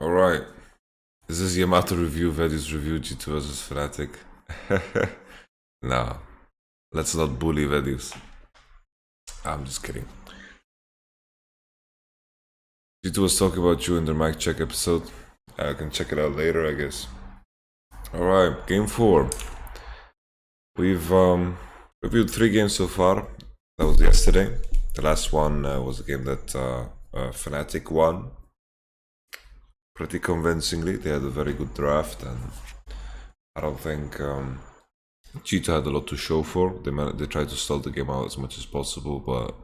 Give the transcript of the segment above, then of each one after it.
Alright, this is Yamato review, Vedis review, G2 vs Fnatic. Nah, let's not bully Vedis. I'm just kidding. G2 was talking about you in their mic check episode. I can check it out later, I guess. Alright, game 4. We've reviewed 3 games so far. That was yesterday. The last one was a game that Fnatic won pretty convincingly. They had a very good draft, and I don't think G2 had a lot to show for. They tried to stall the game out as much as possible, but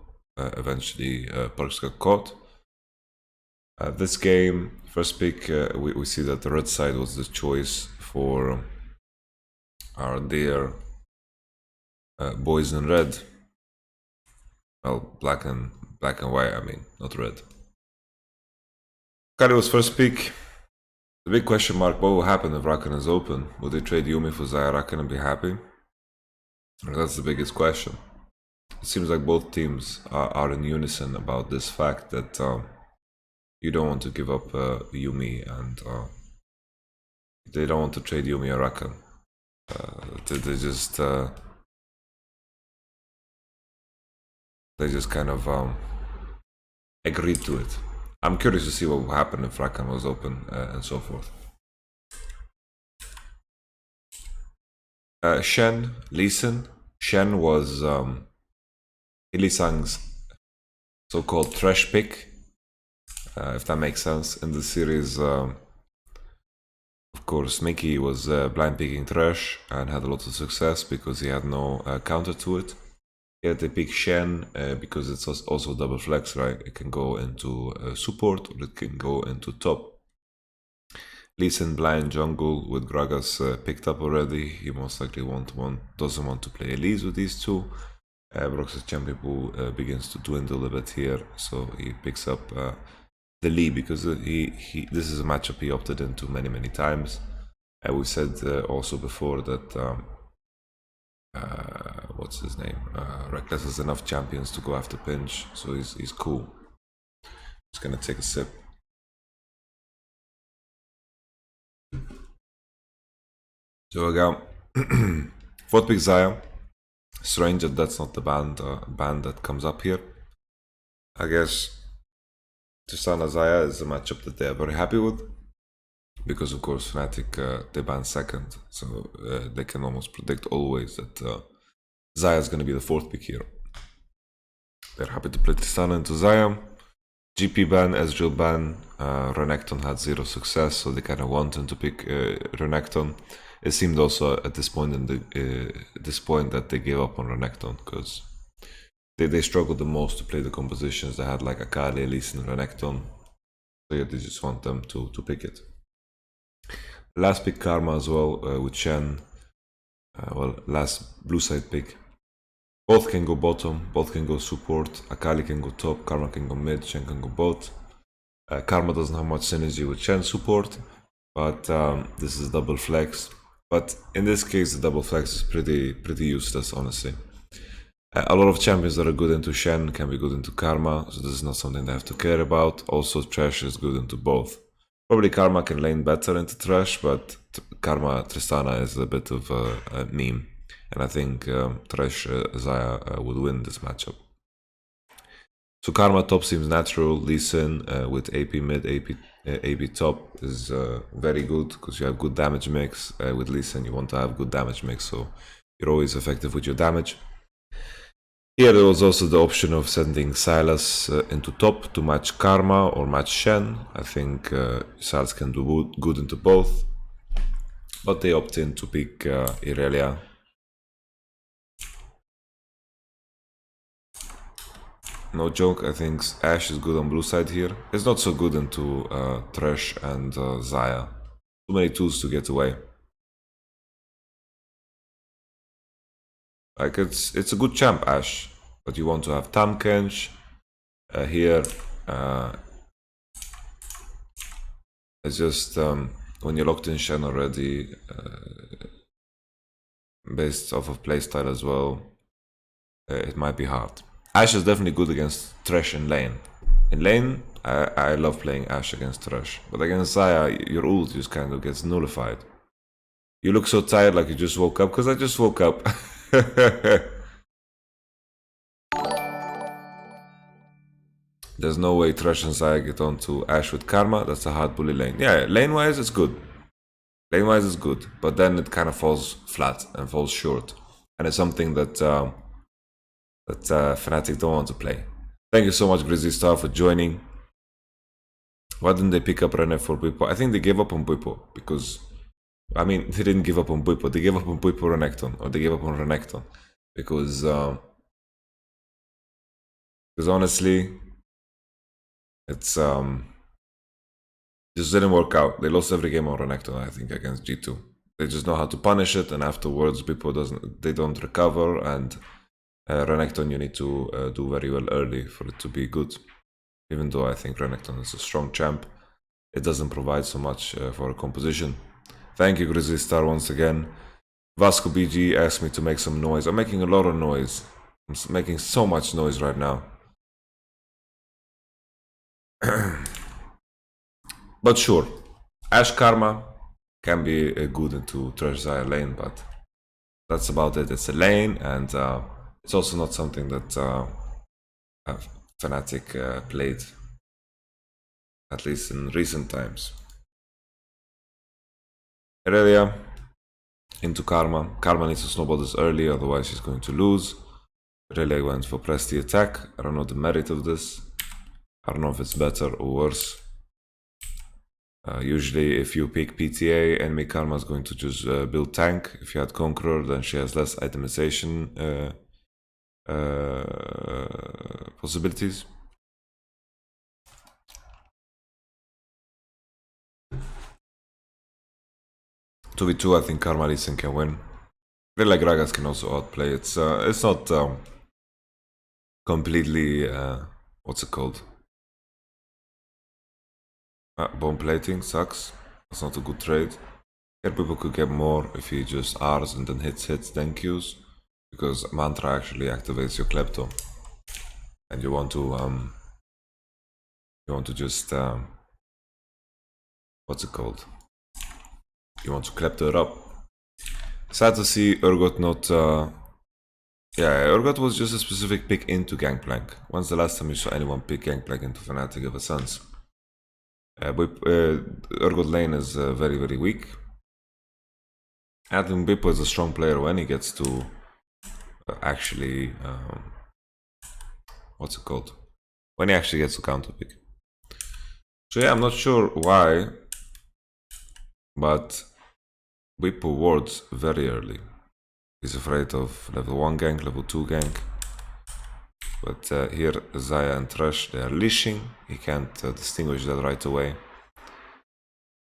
eventually Perks got caught. This game, first pick, we see that the red side was the choice for our dear boys in red. Well, black and white, I mean, not red. Kari was first pick. The big question mark, what will happen if Rakan is open? Would they trade Yumi for Xayah Rakan and be happy? That's the biggest question. It seems like both teams are in unison about this fact that you don't want to give up Yumi, and they don't want to trade Yumi or Rakan. They just kind of agreed to it. I'm curious to see what would happen if Rakan was open and so forth. Shen, Lee Sin. Shen was Lee Sang's so-called trash pick, if that makes sense. In the series, of course, Mickey was blind picking trash and had a lot of success because he had no counter to it. Yeah, they pick Shen because it's also double flex, right? It can go into support or it can go into top. Lee Sin blind jungle with Gragas picked up already. He most likely doesn't want to play Elise with these two. Brox's champion pool begins to dwindle a bit here, so he picks up the Lee because this is a matchup he opted into many times. We said also before that what's his name? Reckless has enough champions to go after Pinch, so he's cool. Just gonna take a sip. So I got 4th pick Xayah. Strange that that's not the band that comes up here. I guess Tristana Xayah is a matchup that they are very happy with, because of course Fnatic they ban second, so they can almost predict always that Xayah is going to be the 4th pick here. They're happy to play Tristana into Xayah. GP ban, Ezreal ban, Renekton had 0 success, so they kind of wanted to pick Renekton. It seemed also at this point that they gave up on Renekton, because they struggled the most to play the compositions. They had like Akali, Elise, and Renekton, so yeah, they just want them to pick it. Last pick Karma as well with Shen. Last blue side pick. Both can go bottom, both can go support. Akali can go top, Karma can go mid, Shen can go both. Karma doesn't have much synergy with Shen support, but this is double flex. But in this case, the double flex is pretty useless, honestly. A lot of champions that are good into Shen can be good into Karma, so this is not something they have to care about. Also, Trash is good into both. Probably Karma can lane better into Trash, but Karma Tristana is a bit of a meme. And I think Trash Xayah would win this matchup. So Karma top seems natural. Lee Sin with AP mid, AP top is very good, because you have good damage mix. With Lee Sin you want to have good damage mix, so you're always effective with your damage. Here there was also the option of sending Sylas into top to match Karma or match Shen. I think Sylas can do good into both, but they opt in to pick Irelia. No joke, I think Ashe is good on blue side here. It's not so good into Thresh and Xayah. Too many tools to get away. Like it's a good champ, Ashe, but you want to have Tamkench here. It's just when you're locked in Shen already, based off of playstyle as well, it might be hard. Ashe is definitely good against Thresh in lane. In lane, I love playing Ashe against Thresh, but against Xayah, your ult just kind of gets nullified. You look so tired like you just woke up, because I just woke up. There's no way Thresh and Xayah get onto Ashe with Karma. That's a hard bully lane. Yeah, lane-wise, it's good. Lane-wise, it's good, but then it kind of falls flat and falls short. And it's something that Fnatic don't want to play. Thank you so much, Grizzly Star, for joining. Why didn't they pick up Rene for Buipo? I think they gave up on Buipo because... I mean, they didn't give up on Buipo. They gave up on Buipo Renekton, or they gave up on Renekton. Because honestly, it's... just didn't work out. They lost every game on Renekton, I think, against G2. They just know how to punish it, and afterwards, they don't recover, and Renekton you need to do very well early for it to be good. Even though I think Renekton is a strong champ, it doesn't provide so much for a composition. Thank you, Grizzly Star, once again. Vasco BG asked me to make some noise. I'm making a lot of noise. I'm making so much noise right now. But sure, Ashe Karma can be good into Thresh Xayah lane, but that's about it. It's a lane, and it's also not something that Fnatic played, at least in recent times. Irelia into Karma. Karma needs to snowball this early, otherwise she's going to lose. Irelia went for press the attack. I don't know the merit of this. I don't know if it's better or worse. Usually if you pick PTA, enemy Karma is going to just build tank. If you had Conqueror, then she has less itemization possibilities. Two v two, I think Karma Lee Sin can win. I feel like Gragas can also outplay. It's not completely what's it called? Bone plating sucks. That's not a good trade. Here people could get more if he just Rs and then hits then Qs, because Mantra actually activates your Klepto, and you want to just what's it called? You want to Klepto it up. Sad to see Urgot not. Yeah, Urgot was just a specific pick into Gangplank. When's the last time you saw anyone pick Gangplank into Fnatic of a sense? Urgot lane is very, very weak. I think Bippo is a strong player when he gets to actually... what's it called? When he actually gets to counter pick. So yeah, I'm not sure why, but Bippo wards very early. He's afraid of level 1 gank, level 2 gank. But here, Xayah and Thresh, they are leashing. He can't distinguish that right away.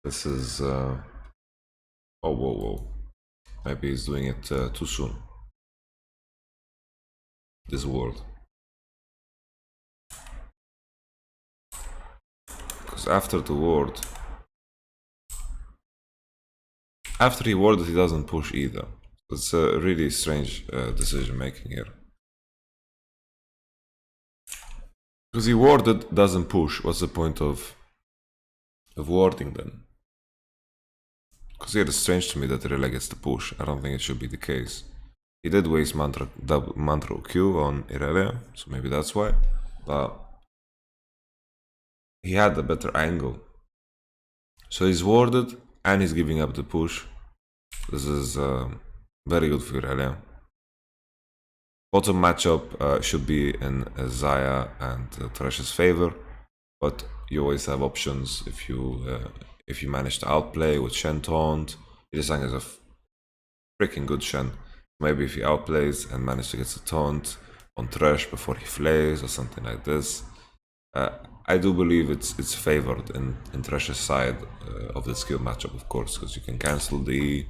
This is... oh, whoa. Maybe he's doing it too soon. This ward. Because after the ward... After he warded, he doesn't push either. It's a really strange decision making here. Because he warded, doesn't push. What's the point of warding then? Because here it's strange to me that Irelia gets the push. I don't think it should be the case. He did waste Mantra Q on Irelia, so maybe that's why. But he had a better angle. So he's warded and he's giving up the push. This is very good for Irelia. Bottom matchup should be in Xayah and Thresh's favor, but you always have options if you manage to outplay with Shen Taunt. Irisang is a freaking good Shen. Maybe if he outplays and manages to get the taunt on Thresh before he flays or something like this. I do believe it's favored in Thresh's side of the skill matchup, of course, because you can cancel the...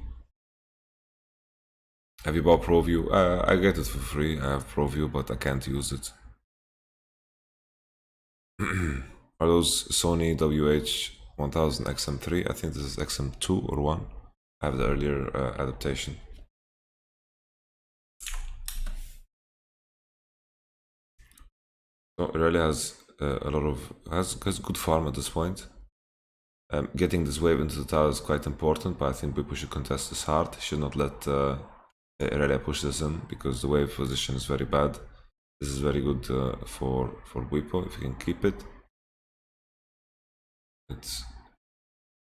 Have you bought ProView? I get it for free. I have ProView, but I can't use it. Are those Sony WH-1000 XM3? I think this is XM2 or 1. I have the earlier adaptation. So it really has a lot of has good farm at this point. Getting this wave into the tower is quite important, but I think Bwipo should contest this hard. He should not let Irelia push this in, because the wave position is very bad. This is very good for Bwipo if he can keep it. It's,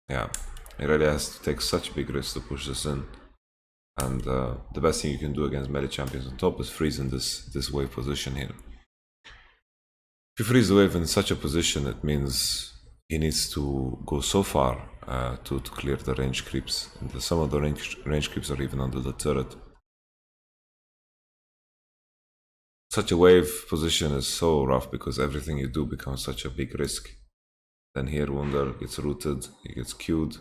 yeah, Irelia has to take such big risks to push this in, and the best thing you can do against melee champions on top is freezing this wave position here. If you freeze the wave in such a position, it means he needs to go so far to clear the range creeps, and some of the range creeps are even under the turret. Such a wave position is so rough because everything you do becomes such a big risk. Then here Wunder gets rooted, he gets queued,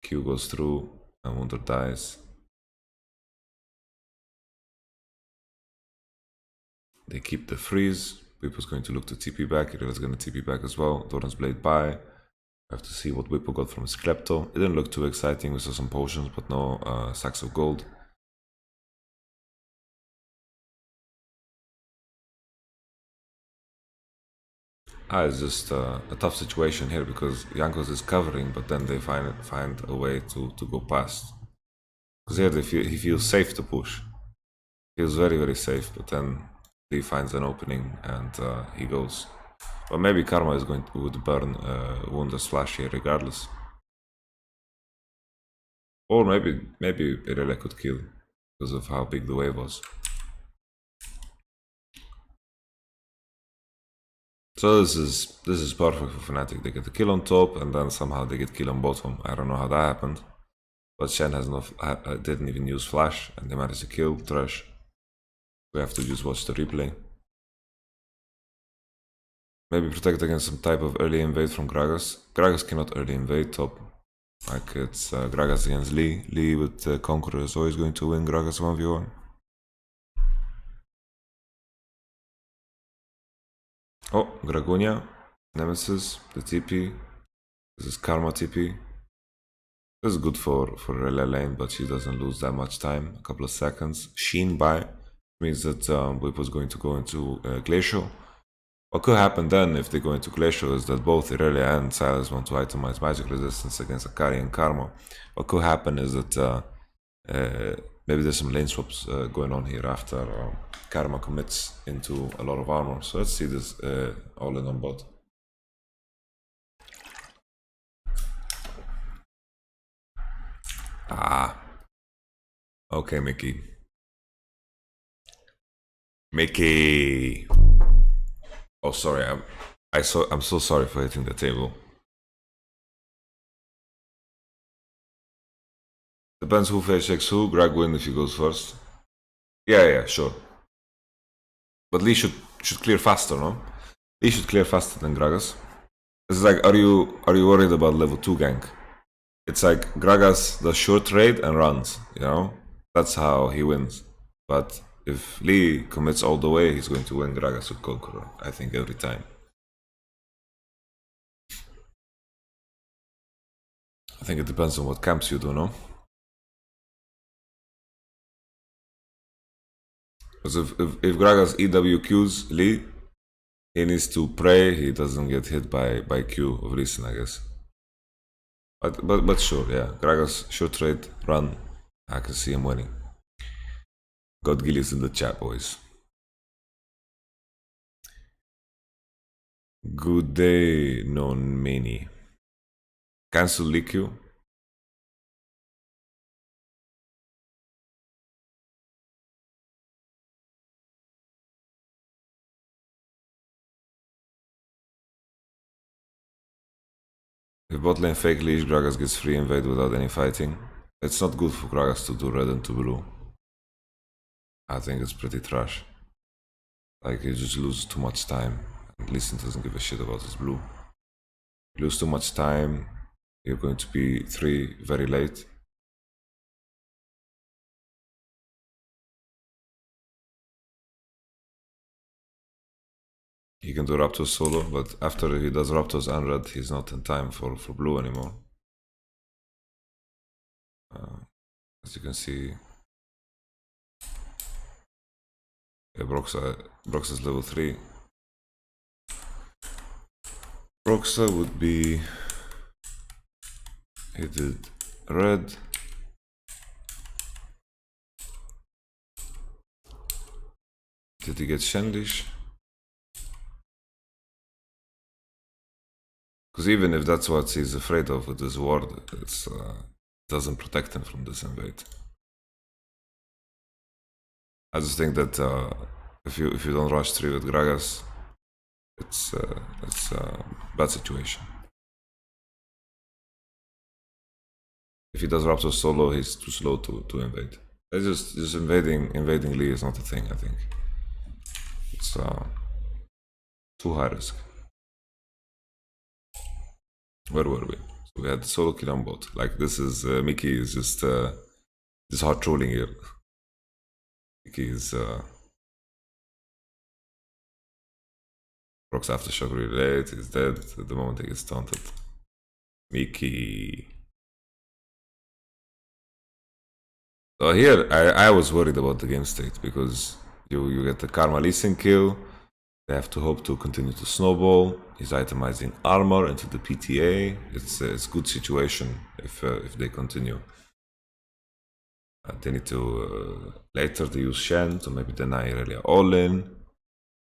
Q goes through, and Wunder dies. They keep the freeze. Bwipo's going to look to TP back. Irelia's going to TP back as well. Doran's Blade by. I have to see what Bwipo got from his Klepto. It didn't look too exciting. We saw some potions, but no sacks of gold. It's just a tough situation here because Jankos is covering, but then they find a way to go past. Because here he feels safe to push. He feels very, very safe, but then he finds an opening and he goes. But maybe Karma is would burn Wunder's flash here regardless. Or maybe Irelia could kill because of how big the wave was. So this is perfect for Fnatic. They get the kill on top and then somehow they get kill on bottom. I don't know how that happened. But Shen has didn't even use flash and they managed to kill Thresh. We have to just watch the replay. Maybe protect against some type of early invade from Gragas. Gragas cannot early invade top. Like it's Gragas against Lee. Lee with Conqueror is always going to win Gragas 1v1. Oh, Gragunia, Nemesis, the TP. This is Karma TP. This is good for Irelia lane, but she doesn't lose that much time. A couple of seconds. Sheen by means that Bwipo is going to go into Glacial. What could happen then if they go into Glacial is that both Irelia and Sylas want to itemize magic resistance against Akari and Karma. What could happen is that maybe there's some lane swaps going on here after Karma commits into a lot of armor. So let's see this all in on bot. Okay, Mickey. Oh, sorry. I'm so sorry for hitting the table. Depends who face checks who. Greg win if he goes first. Yeah, sure. But Lee should clear faster, no? Lee should clear faster than Gragas. It's like, are you worried about level 2 gank? It's like Gragas does short trade and runs, you know? That's how he wins. But if Lee commits all the way, he's going to win Gragas with Conqueror, I think, every time. I think it depends on what camps you do, no? Because if Gragas EWQs Lee, he needs to pray he doesn't get hit by Q of Lee Sin, I guess. But sure, yeah. Gragas short trade, run. I can see him winning. God Gillies in the chat, boys. Good day, non many. Cancel Liquid. If bot lane fake leash, Gragas gets free invade without any fighting. It's not good for Gragas to do red into blue. I think it's pretty trash. Like, he just loses too much time. And Lee Sin doesn't give a shit about his blue. You lose too much time, you're going to be 3 very late. He can do Raptors solo, but after he does Raptors and red, he's not in time for blue anymore. As you can see, yeah, Brox is level 3. Roxa would be... He did red. Did he get Shenlish? Because even if that's what he's afraid of with this ward, it doesn't protect him from this invade. I just think that if you don't rush 3 with Gragas, it's a bad situation. If he does Raptor solo, he's too slow to invade. It's just invading Lee is not a thing, I think. It's too high risk. Where were we? So we had the solo kill on bot. Like this is Mickey is just this hard trolling here. Mickey is Brock's aftershock really late, he's dead at the moment he gets taunted. Mickey. So here I was worried about the game state because you get the Karma Lee Sin kill. They have to hope to continue to snowball. He's itemizing armor into the PTA. It's a good situation if they continue. They need to later they use Shen to maybe deny Irelia all in.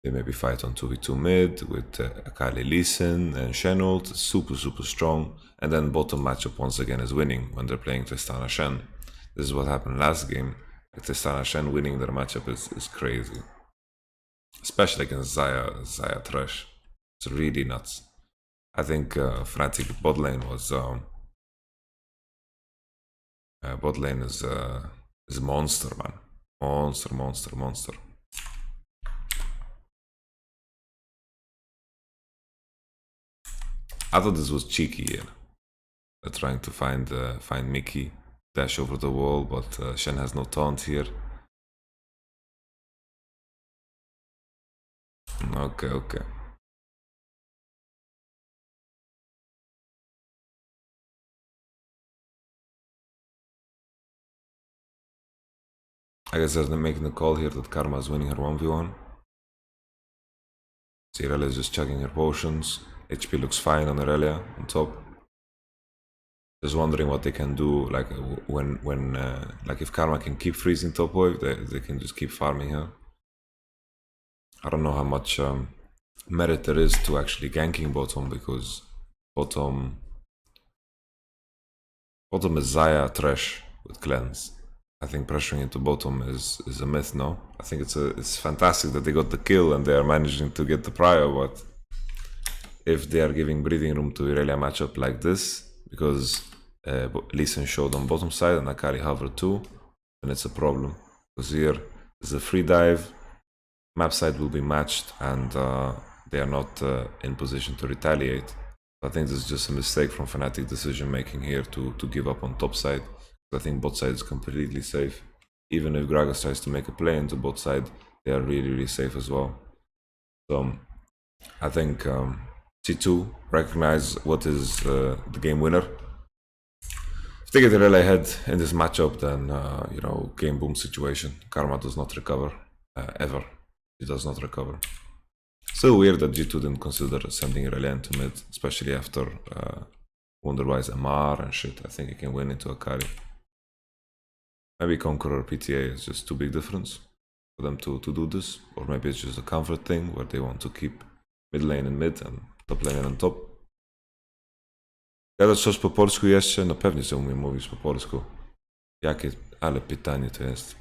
They maybe fight on 2v2 mid with Akali Lee Sin and Shen ult. Super strong. And then bottom matchup once again is winning when they're playing Tristana Shen. This is what happened last game. Tristana Shen winning their matchup is crazy. Especially against Xayah Thresh. It's really nuts. I think Fnatic bot lane was bot lane is a monster, man. Monster. I thought this was cheeky here. Trying to find Mickey, dash over the wall, but Shen has no taunt here. Okay. I guess they're making the call here that Karma is winning her 1v1. See, Irelia is just chugging her potions. HP looks fine on Irelia on top. Just wondering what they can do, like when like if Karma can keep freezing top wave, they can just keep farming her. I don't know how much merit there is to actually ganking bottom because bottom is Xayah Thresh with cleanse. I think pressuring into bottom is a myth, no? I think it's fantastic that they got the kill and they are managing to get the prior, but if they are giving breathing room to Irelia matchup like this, because Lee Sin showed on bottom side and Akali hovered too, then it's a problem. Because here is a free dive, map side will be matched and they are not in position to retaliate. I think this is just a mistake from Fnatic decision making here to give up on top side. I think bot side is completely safe. Even if Gragas tries to make a play into bot side, they are really safe as well. So I think T2 recognize what is the game winner. If they get Irelia ahead in this matchup, then you know, game boom situation. Karma does not recover ever. He does not recover. Still weird that G2 didn't consider sending Irelia into mid, especially after Wonderwise MR and shit. I think he can win into Akali. Maybe Conqueror PTA is just too big difference for them to do this, or maybe it's just a comfort thing where they want to keep mid lane in mid and top lane on top. Gadasz coś po polsku jeszcze? No pewnie, że umiem mówić po polsku. Jakie, ale pytanie to jest.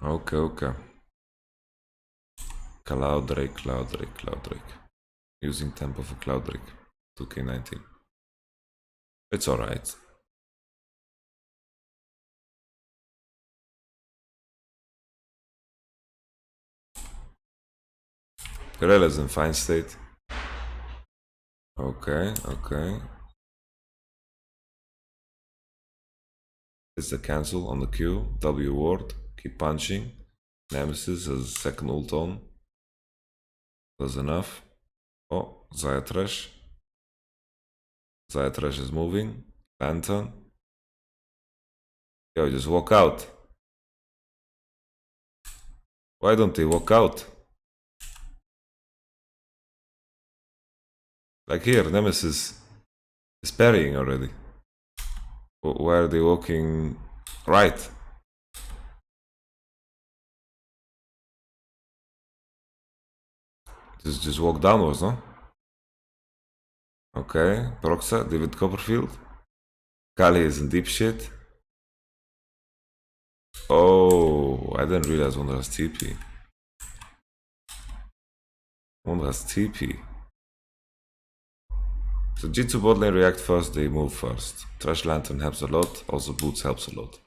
Okay. Cloud Drake. Using tempo for Cloud Drake. 2k19. It's alright. Irelia is in fine state. Okay. It's the cancel on the Q. W ward. Keep punching. Nemesis has second ult on. That's enough. Oh, Xayah Thresh. Xayah Thresh is moving. Lantern. Yo, just walk out. Why don't they walk out? Like here, Nemesis is parrying already. Why are they walking right? Just walk downwards, no? Okay, Proxa, David Copperfield. Kali is in deep shit. Oh, I didn't realize one has TP. One has TP. So G2 bot lane react first, they move first. Trash Lantern helps a lot, also Boots helps a lot.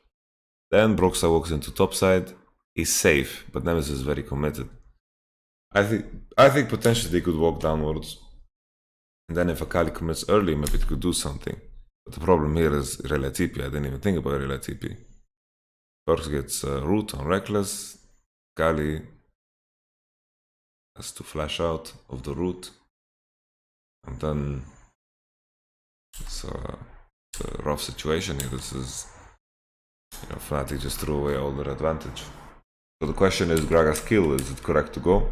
Then Broxa walks into topside. He's safe, but Nemesis is very committed. I think potentially they could walk downwards. And then if Akali commits early, maybe it could do something. But the problem here is Irelia TP. I didn't even think about Irelia TP. First gets root on Reckless. Akali has to flash out of the root. And then it's a rough situation here. This is, you know, Fnatic just threw away all their advantage. So the question is, Graga's kill, is it correct to go?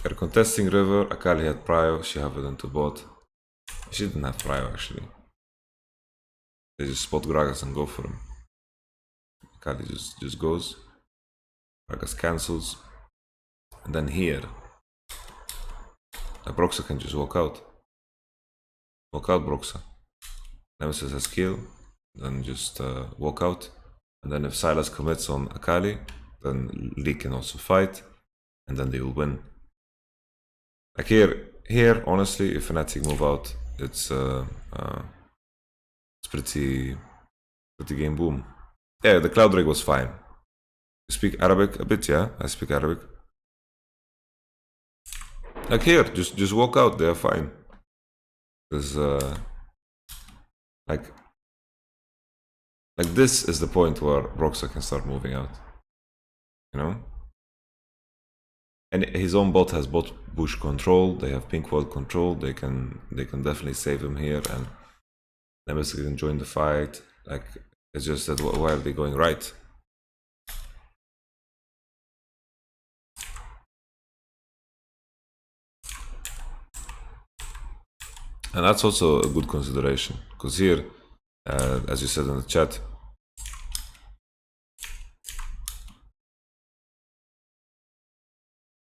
They're contesting river. Akali had prio, she have it into bot. She didn't have prio actually. They just spot Gragas and go for him. Akali just goes. Gragas cancels. And then here, Broxa can just walk out. Walk out, Broxa. Nemesis has kill, then just walk out. And then if Sylas commits on Akali, then Lee can also fight, and then they will win. Like here, honestly, if Fnatic move out, it's pretty game boom. Yeah, the Cloud Rig was fine. You speak Arabic a bit, yeah? I speak Arabic. Like here, just walk out, they're fine. Because like this is the point where Broxa can start moving out. You know? And his own bot has bot bush control, they have pink ward control, they can definitely save him here, and Nemesis can join the fight. Like, it's just that why are they going right? And that's also a good consideration, because here, as you said in the chat,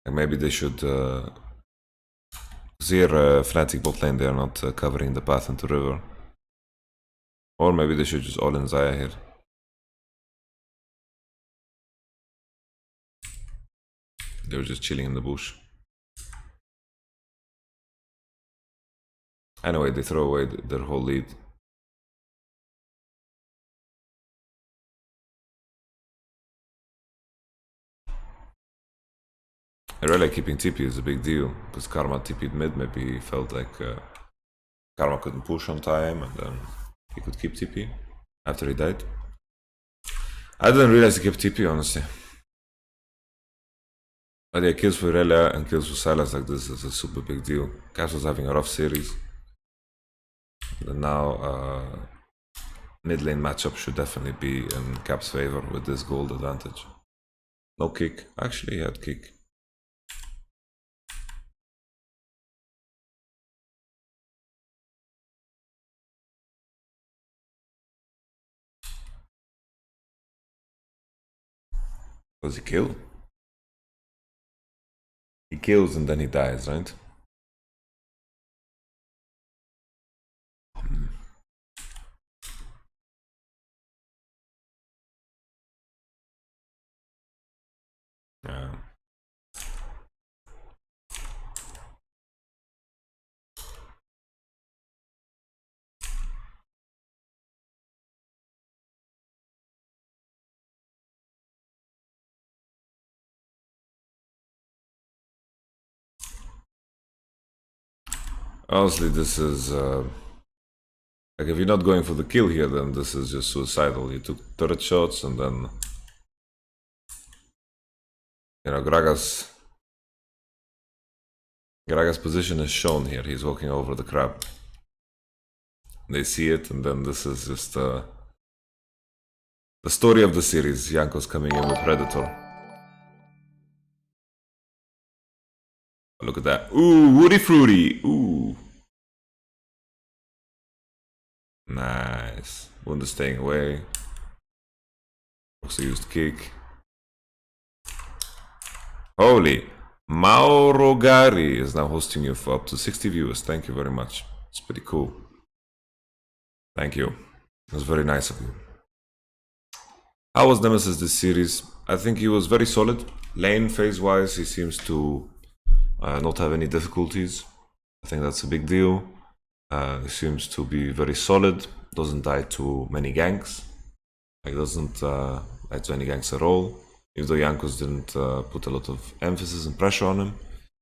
like maybe they should, because here Fnatic bot lane, they are not covering the path into river. Or maybe they should just all in Zaya here. They were just chilling in the bush. Anyway, they throw away their whole lead. I really keeping TP is a big deal, because Karma TP'd mid, maybe he felt like Karma couldn't push on time, and then he could keep TP after he died. I didn't realize he kept TP, honestly. But yeah, kills for Irelia and kills for Sylas like this is a super big deal. Caps was having a rough series. And now mid lane matchup should definitely be in Cap's favor with this gold advantage. No kick. Actually, he had kick. Does he kill? He kills and then he dies, right? Yeah. Honestly, this is like, if you're not going for the kill here, then this is just suicidal. You took turret shots and then, you know, Gragas position is shown here. He's walking over the crab. They see it, and then this is just the story of the series. Yanko's coming in with Predator. Look at that. Ooh, Woody Fruity. Ooh. Nice. Wunder staying away. Also used kick. Holy. Mauro Gari is now hosting you for up to 60 viewers. Thank you very much. It's pretty cool. Thank you. It was very nice of you. How was Nemesis this series? I think he was very solid. Lane phase-wise, he seems to not have any difficulties. I think that's a big deal. He seems to be very solid. Doesn't die to many ganks. Like doesn't die to any ganks at all. Even though Jankos didn't put a lot of emphasis and pressure on him.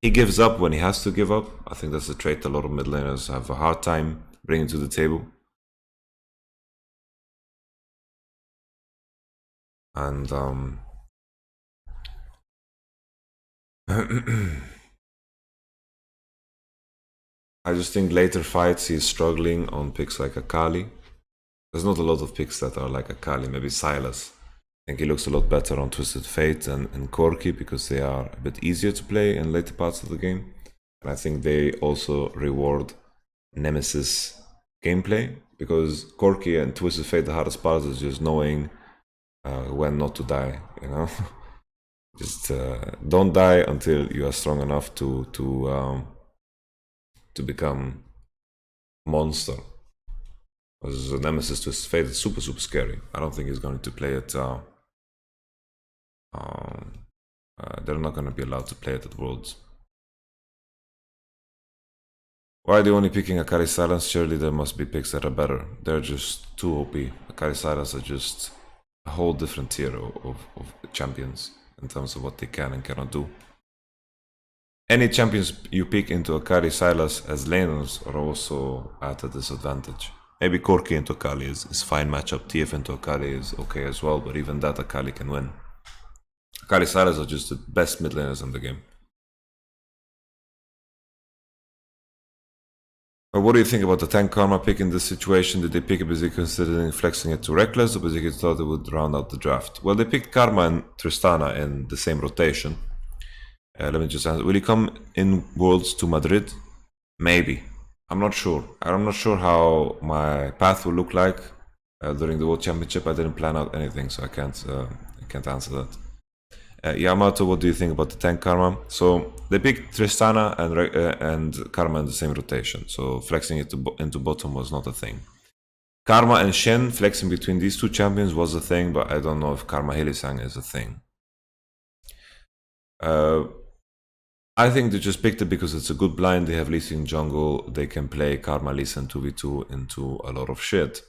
He gives up when he has to give up. I think that's a trait a lot of mid laners have a hard time bringing to the table. And I just think later fights he's struggling on picks like Akali. There's not a lot of picks that are like Akali, maybe Sylas. I think he looks a lot better on Twisted Fate and Corki because they are a bit easier to play in later parts of the game. And I think they also reward Nemesis gameplay because Corki and Twisted Fate, the hardest part is just knowing when not to die, you know? Just don't die until you are strong enough to become monster. Because Nemesis Twisted Fate is super scary. I don't think he's going to play it. They're not going to be allowed to play it at Worlds. Why are they only picking Akali Silence? Surely there must be picks that are better. They're just too OP. Akali Silence are just a whole different tier of champions in terms of what they can and cannot do. Any champions you pick into Akali Silas as laners are also at a disadvantage. Maybe Corki into Akali is fine matchup. TF into Akali is okay as well, but even that Akali can win. Akali Silas are just the best mid laners in the game. But what do you think about the tank Karma pick in this situation? Did they pick it because they considering flexing it to Reckless or because they thought it would round out the draft? Well, they picked Karma and Tristana in the same rotation. Let me just answer. Will he come in Worlds to Madrid? Maybe. I'm not sure. I'm not sure how my path will look like during the World Championship. I didn't plan out anything, so I can't answer that. Yamato, what do you think about the tank Karma? So they picked Tristana and Karma in the same rotation, so flexing it into bottom was not a thing. Karma and Shen flexing between these two champions was a thing, but I don't know if Karma Hylissang is a thing. I think they just picked it because it's a good blind. They have Lee Sin jungle. They can play Karma Lee Sin 2v2 into a lot of shit.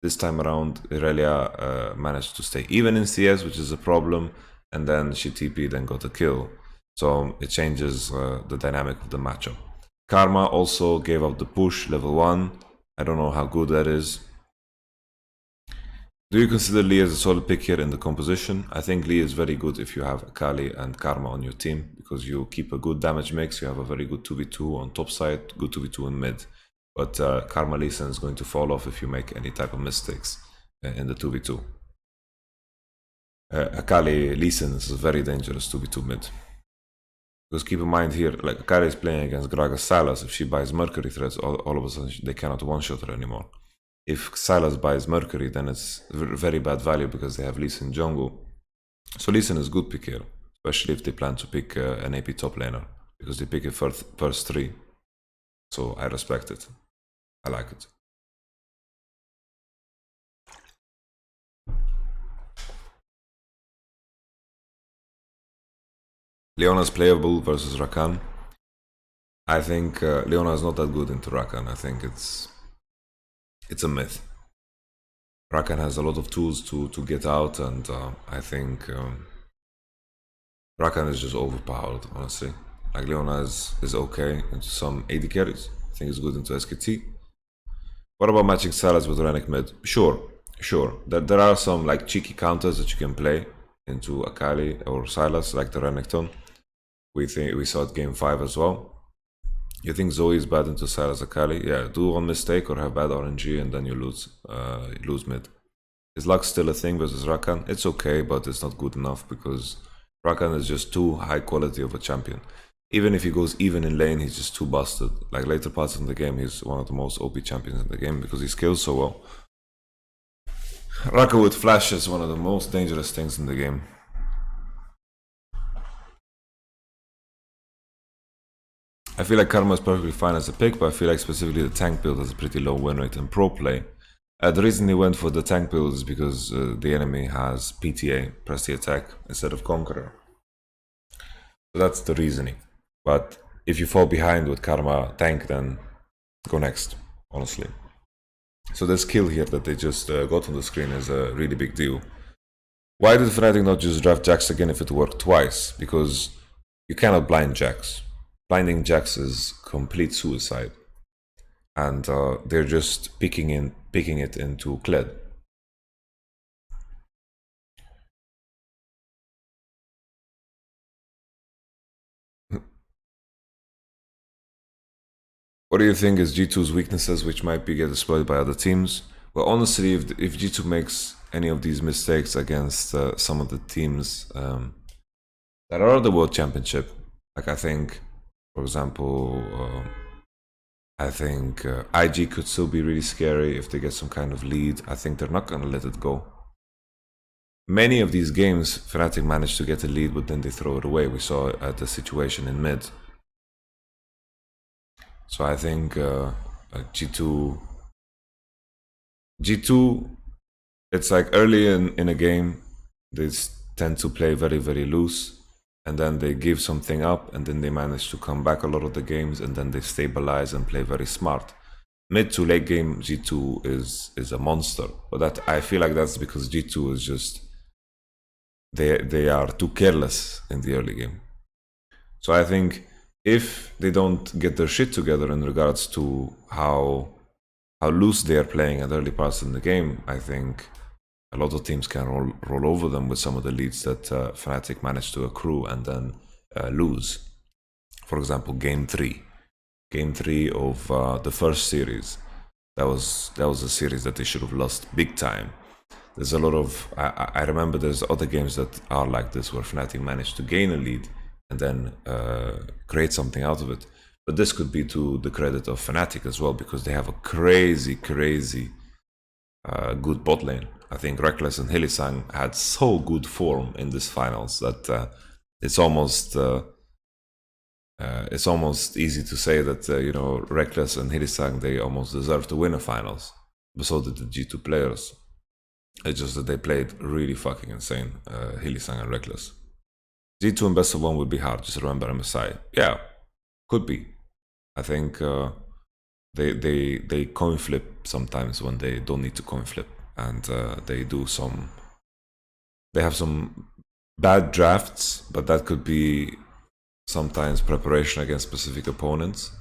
This time around, Irelia managed to stay even in CS, which is a problem. And then she TP'd and got a kill. So it changes the dynamic of the matchup. Karma also gave up the push level 1. I don't know how good that is. Do you consider Lee as a solid pick here in the composition? I think Lee is very good if you have Akali and Karma on your team, because you keep a good damage mix, you have a very good 2v2 on top side, good 2v2 in mid. But Karma Lee Sin is going to fall off if you make any type of mistakes in the 2v2. Akali Lee Sin is a very dangerous 2v2 mid. Because keep in mind here, like Akali is playing against Gragas Sylas. If she buys Mercury threads, all of a sudden they cannot one-shot her anymore. If Sylas buys Mercury, then it's very bad value because they have Lee Sin jungle. So Lee Sin is good pick here, especially if they plan to pick an AP top laner, because they pick it first 3. So I respect it. I like it. Leona's playable versus Rakan. I think Leona is not that good into Rakan. I think it's a myth. Rakan has a lot of tools to get out, and I think Rakan is just overpowered, honestly. Like Leona is okay into some AD carries. I think it's good into SKT. What about matching Sylas with Renekton mid? Sure. There are some like cheeky counters that you can play into Akali or Sylas, like the Renekton. We saw it game 5 as well. You think Zoe is bad into Sylas Akali? Yeah, do one mistake or have bad RNG and then you lose mid. Is luck still a thing versus Rakan? It's okay, but it's not good enough because Rakan is just too high quality of a champion. Even if he goes even in lane, he's just too busted. Like later parts in the game, he's one of the most OP champions in the game because he scales so well. Raka with flash is one of the most dangerous things in the game. I feel like Karma is perfectly fine as a pick, but I feel like specifically the tank build has a pretty low win rate in pro play. The reason he went for the tank build is because the enemy has PTA, press the attack, instead of Conqueror. So that's the reasoning. But if you fall behind with Karma tank, then go next, honestly. So this kill here that they just got on the screen is a really big deal. Why did Fnatic not just draft Jax again if it worked twice? Because you cannot blind Jax. Blinding Jax is complete suicide. And they're just picking it into Kled. What do you think is G2's weaknesses which might be get exploited by other teams? Well, honestly, if G2 makes any of these mistakes against some of the teams that are the World Championship, like I think, for example, I think IG could still be really scary if they get some kind of lead. I think they're not gonna let it go. Many of these games, Fnatic managed to get a lead, but then they throw it away. We saw at the situation in mid. So I think G2, it's like early in a game, they tend to play very, very loose, and then they give something up, and then they manage to come back a lot of the games, and then they stabilize and play very smart. Mid to late game, G2 is a monster, but that I feel like that's because G2 is just they are too careless in the early game. So I think if they don't get their shit together in regards to how loose they are playing at early parts in the game, I think a lot of teams can roll over them with some of the leads that Fnatic managed to accrue and then lose. For example, game 3 of the first series, that was a series that they should have lost big time. There's a lot of I remember there's other games that are like this where Fnatic managed to gain a lead and then create something out of it. But this could be to the credit of Fnatic as well, because they have a crazy good bot lane. I think Reckless and Hylissang had so good form in this finals that it's almost easy to say that Reckless and Hylissang, they almost deserve to win a finals. But so did the G2 players. It's just that they played really fucking insane, Hylissang and Reckless. G2 and best of one would be hard, just remember MSI. Yeah, could be. I think they coin flip sometimes when they don't need to coin flip, and they have some bad drafts, but that could be sometimes preparation against specific opponents.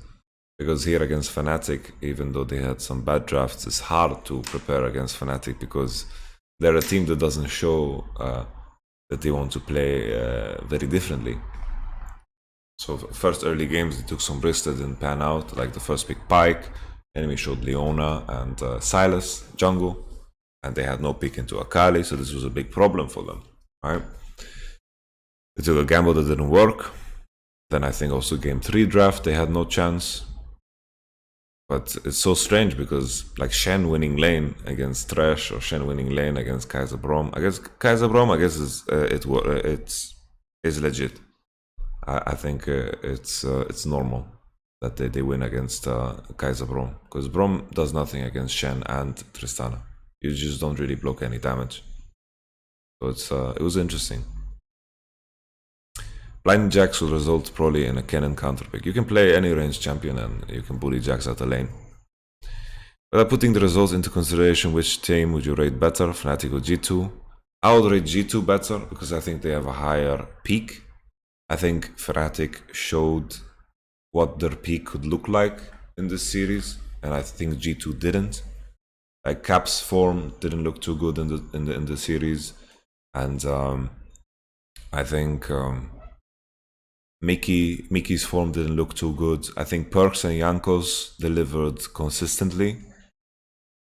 Because here against Fnatic, even though they had some bad drafts, it's hard to prepare against Fnatic because they're a team that doesn't show that they want to play very differently. So first early games, they took some risks that didn't pan out, like the first pick Pyke, enemy showed Leona and Silas jungle, and they had no pick into Akali, so this was a big problem for them, right? They took a gamble that didn't work. Then I think also game 3 draft, they had no chance. But it's so strange because like Shen winning lane against Thresh or Shen winning lane against Kaiser Brom. I guess Kaiser Brom, it's legit. I think it's normal that they win against Kaiser Brom, because Brom does nothing against Shen and Tristana. You just don't really block any damage. So it was interesting. Blinding Jax will result probably in a Cannon counterpick. You can play any ranged champion and you can bully Jax out the lane. Without putting the results into consideration, which team would you rate better, Fnatic or G2? I would rate G2 better because I think they have a higher peak. I think Fnatic showed what their peak could look like in this series, and I think G2 didn't. Like Cap's form didn't look too good in the series, and I think Mickey's form didn't look too good. I think Perks and Jankos delivered consistently.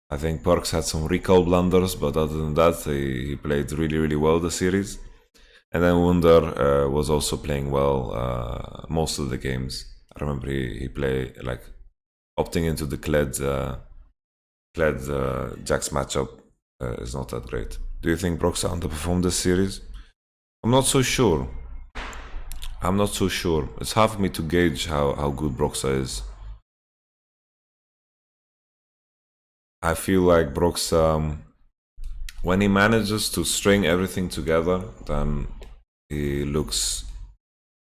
I think Perks had some recall blunders, but other than that, he played really well the series. And then Wunder was also playing well most of the games. I remember he played like opting into the Kled Jax matchup is not that great. Do you think Broxah underperformed this series? I'm not so sure. I'm not so sure. It's hard for me to gauge how good Broxah is. I feel like Broxah, when he manages to string everything together, then he looks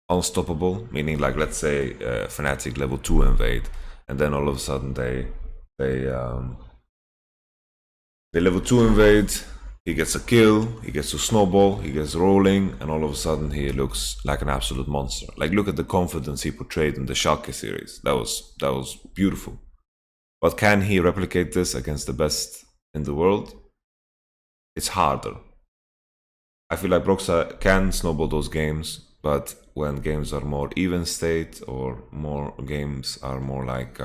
unstoppable. Meaning, like, let's say Fnatic level 2 invade, and then all of a sudden they level 2 invade, he gets a kill, he gets to snowball, he gets rolling, and all of a sudden he looks like an absolute monster. Like, look at the confidence he portrayed in the Schalke series. That was beautiful. But can he replicate this against the best in the world? It's harder. I feel like Broxah can snowball those games, but when games are more even state or more games are more like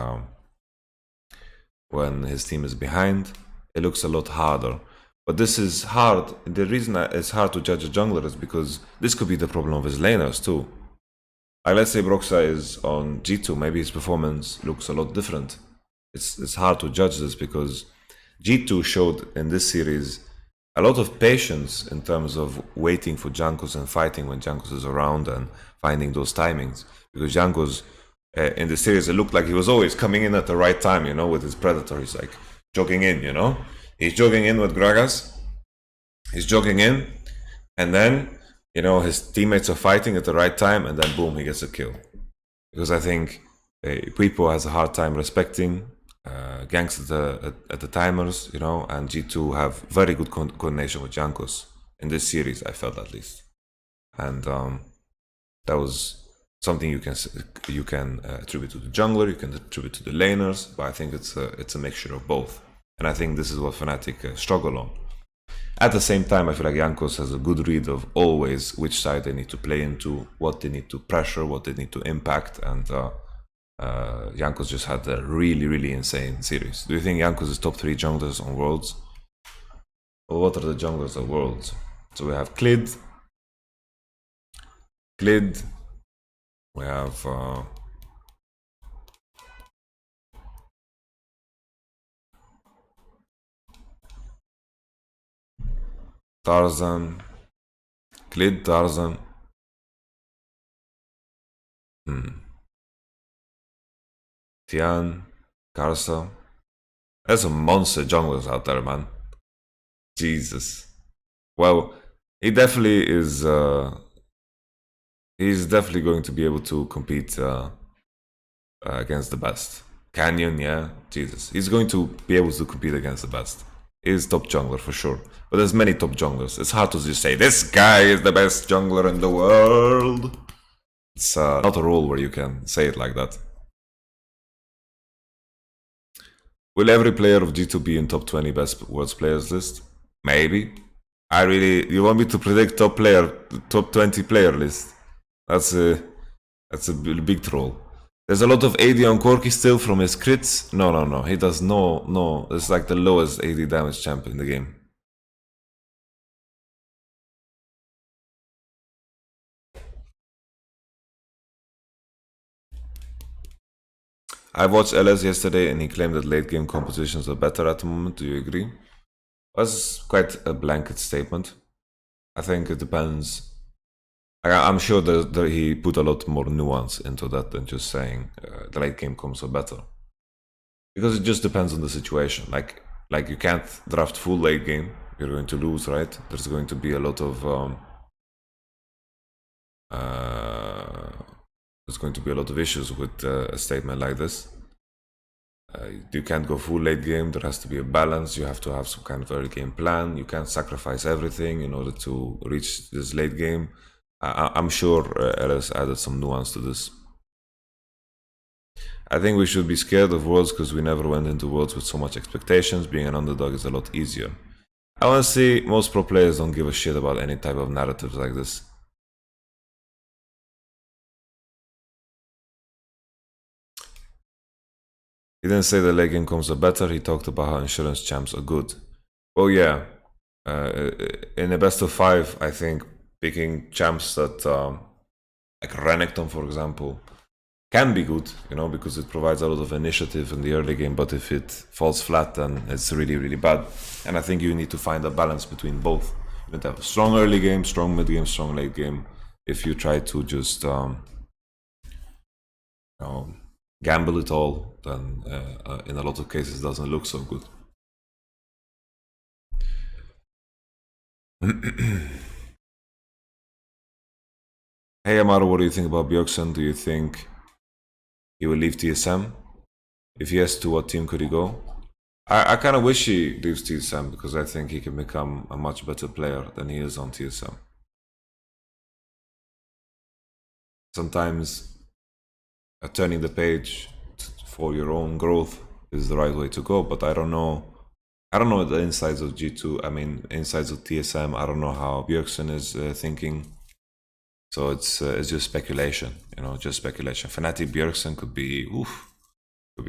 when his team is behind, it looks a lot harder. But this is hard. The reason it's hard to judge a jungler is because this could be the problem of his laners too. Like, let's say Broxah is on G2, maybe his performance looks a lot different. It's hard to judge this because G2 showed in this series a lot of patience in terms of waiting for Jankos and fighting when Jankos is around and finding those timings. Because Jankos in the series, it looked like he was always coming in at the right time, you know, with his Predator. He's like jogging in, you know? He's jogging in with Gragas. He's jogging in, and then, you know, his teammates are fighting at the right time, and then boom, he gets a kill. Because I think Pipo has a hard time respecting ganks at the timers, you know, and G2 have very good coordination with Jankos in this series, I felt at least. And that was something you can attribute to the jungler, you can attribute to the laners, but I think it's a mixture of both. And I think this is what Fnatic struggle on. At the same time, I feel like Jankos has a good read of always which side they need to play into, what they need to pressure, what they need to impact, and Jankos just had a really, really insane series. Do you think Jankos is top 3 junglers on Worlds? Well, what are the junglers at Worlds? So we have Klid, we have Tarzan, Klid, Tarzan. Tian, Karsa. There's some monster junglers out there, man. Jesus. Well, he definitely is. He's definitely going to be able to compete against the best. Canyon, yeah, Jesus. He's going to be able to compete against the best. He's top jungler for sure. But there's many top junglers. It's hard to just say, this guy is the best jungler in the world. It's not a rule where you can say it like that. Will every player of G2 be in top 20 best world's players list? Maybe. You want me to predict top 20 player list? That's a big troll. There's a lot of AD on Corki still from his crits. No. He does no. It's like the lowest AD damage champ in the game. I watched LS yesterday and he claimed that late game compositions are better at the moment. Do you agree? That's quite a blanket statement. I think it depends. I'm sure that he put a lot more nuance into that than just saying the late game comps are better. Because it just depends on the situation. Like you can't draft full late game. You're going to lose, right? There's going to be a lot of there's going to be a lot of issues with a statement like this. You can't go full late game. There has to be a balance. You have to have some kind of early game plan. You can't sacrifice everything in order to reach this late game. I'm sure LS added some nuance to this. I think we should be scared of Worlds because we never went into Worlds with so much expectations. Being an underdog is a lot easier. Honestly, most pro players don't give a shit about any type of narratives like this. He didn't say the late game comps are better. He talked about how insurance champs are good. Oh yeah, in a best of 5, I think picking champs that, like Renekton, for example, can be good, you know, because it provides a lot of initiative in the early game, but if it falls flat, then it's really, really bad. And I think you need to find a balance between both. You need to have a strong early game, strong mid game, strong late game. If you try to just gamble it all, then in a lot of cases it doesn't look so good. Hey Amaro, what do you think about Björksen? Do you think he will leave TSM? If yes, to what team could he go? I kind of wish he leaves TSM because I think he can become a much better player than he is on TSM. Sometimes turning the page for your own growth is the right way to go, but I don't know the insides of G2. I mean, insides of TSM. I don't know how Björksen is thinking. So it's just speculation, you know, just speculation. Fnatic Björksen could be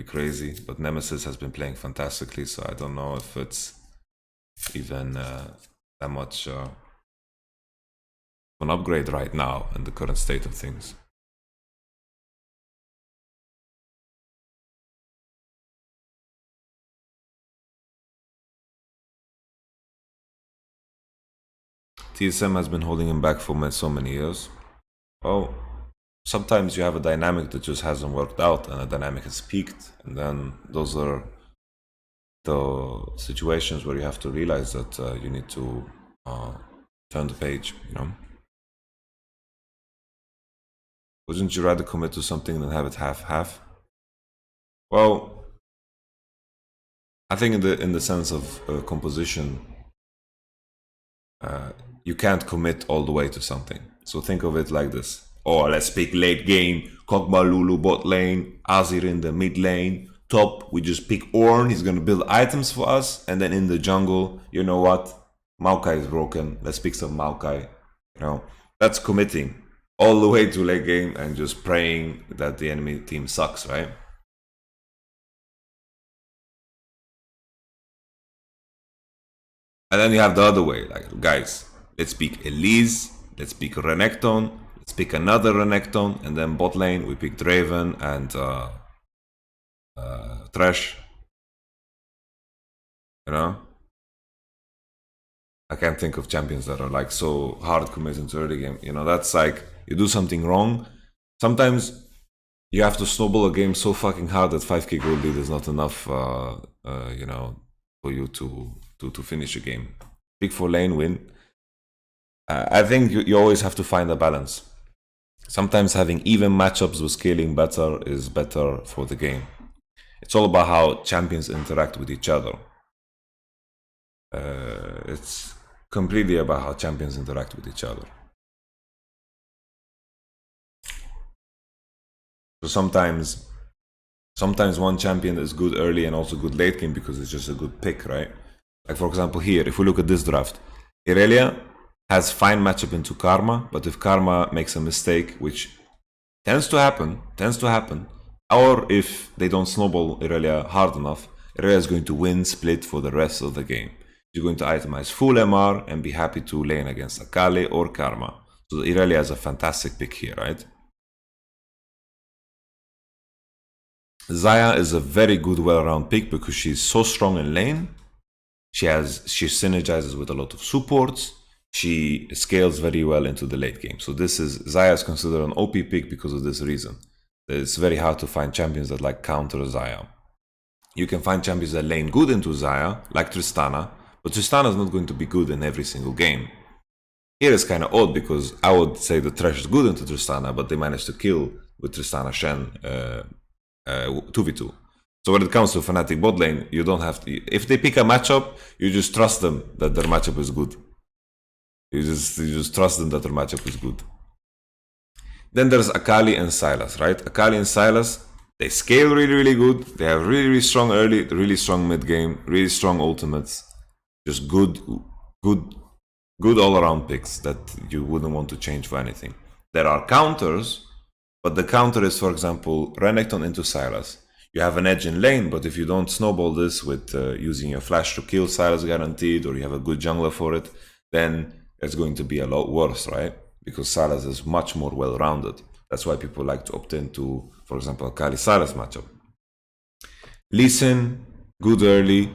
crazy, but Nemesis has been playing fantastically, so I don't know if it's even that much an upgrade right now in the current state of things. TSM has been holding him back for so many years. Well, sometimes you have a dynamic that just hasn't worked out and a dynamic has peaked, and then those are the situations where you have to realize that you need to turn the page, you know. Wouldn't you rather commit to something than have it half-half? Well, I think in the sense of composition, you can't commit all the way to something. So think of it like this. Oh, let's pick late game, Kog'Maw Lulu bot lane, Azir in the mid lane, top, we just pick Ornn, he's gonna build items for us, and then in the jungle, you know what? Maokai is broken, let's pick some Maokai. You know, that's committing all the way to late game and just praying that the enemy team sucks, right? And then you have the other way, like, guys, let's pick Elise, let's pick Renekton, let's pick another Renekton, and then bot lane we pick Draven and Thresh. You know? I can't think of champions that are like so hard committing to early game. You know, that's like, you do something wrong. Sometimes you have to snowball a game so fucking hard that 5k gold lead is not enough, you know, for you to finish a game. Pick 4 lane, win. I think you always have to find a balance. Sometimes having even matchups with scaling better is better for the game. It's all about how champions interact with each other. It's completely about how champions interact with each other. So sometimes one champion is good early and also good late game because it's just a good pick, right? Like for example here, if we look at this draft, Irelia has fine matchup into Karma, but if Karma makes a mistake, which tends to happen, or if they don't snowball Irelia hard enough, Irelia is going to win split for the rest of the game. You're going to itemize full MR and be happy to lane against Akali or Karma. So Irelia is a fantastic pick here, right? Xayah is a very good well-round pick because she's so strong in lane. She synergizes with a lot of supports. She scales very well into the late game. So Xayah is considered an OP pick because of this reason. It's very hard to find champions that like counter Xayah. You can find champions that lane good into Xayah, like Tristana, but Tristana is not going to be good in every single game. Here it's kind of odd because I would say the Thresh is good into Tristana, but they managed to kill with Tristana Shen 2v2. So when it comes to Fnatic bot lane, you don't have to. If they pick a matchup, you just trust them that their matchup is good. You just trust them that their matchup is good. Then there's Akali and Sylas, right? Akali and Sylas, they scale really, really good. They have really, really strong early, really strong mid game, really strong ultimates. Just good all-around picks that you wouldn't want to change for anything. There are counters, but the counter is, for example, Renekton into Sylas. You have an edge in lane, but if you don't snowball this with using your flash to kill Sylas guaranteed, or you have a good jungler for it, then it's going to be a lot worse, right? Because Sylas is much more well-rounded. That's why people like to opt into, for example, Akali Sylas matchup. Lee Sin, good early.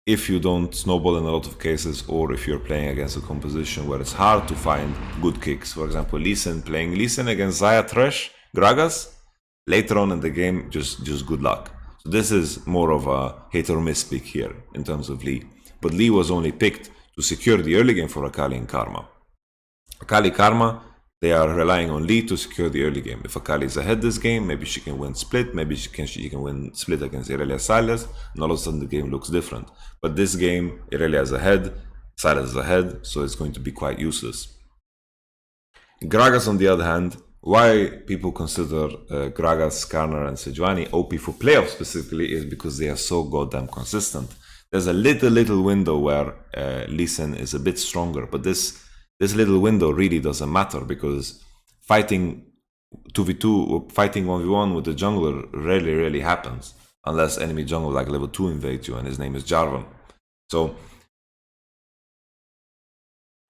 If you don't snowball in a lot of cases, or if you're playing against a composition where it's hard to find good kicks. For example, playing Lee Sin against Xayah Thresh, Gragas, later on in the game, just good luck. So this is more of a hit or miss pick here in terms of Lee. But Lee was only picked to secure the early game for Akali and Karma. Akali Karma, they are relying on Lee to secure the early game. If Akali is ahead this game, maybe she can win split, maybe she can win split against Irelia Sylas, and all of a sudden the game looks different. But this game, Irelia is ahead, Sylas is ahead, so it's going to be quite useless. Gragas, on the other hand, why people consider Gragas, Skarner, and Sejuani OP for playoffs specifically is because they are so goddamn consistent. There's a little window where Lee Sin is a bit stronger, but this little window really doesn't matter because fighting 2v2 or fighting 1v1 with the jungler rarely happens unless enemy jungle like level 2 invades you and his name is Jarvan. So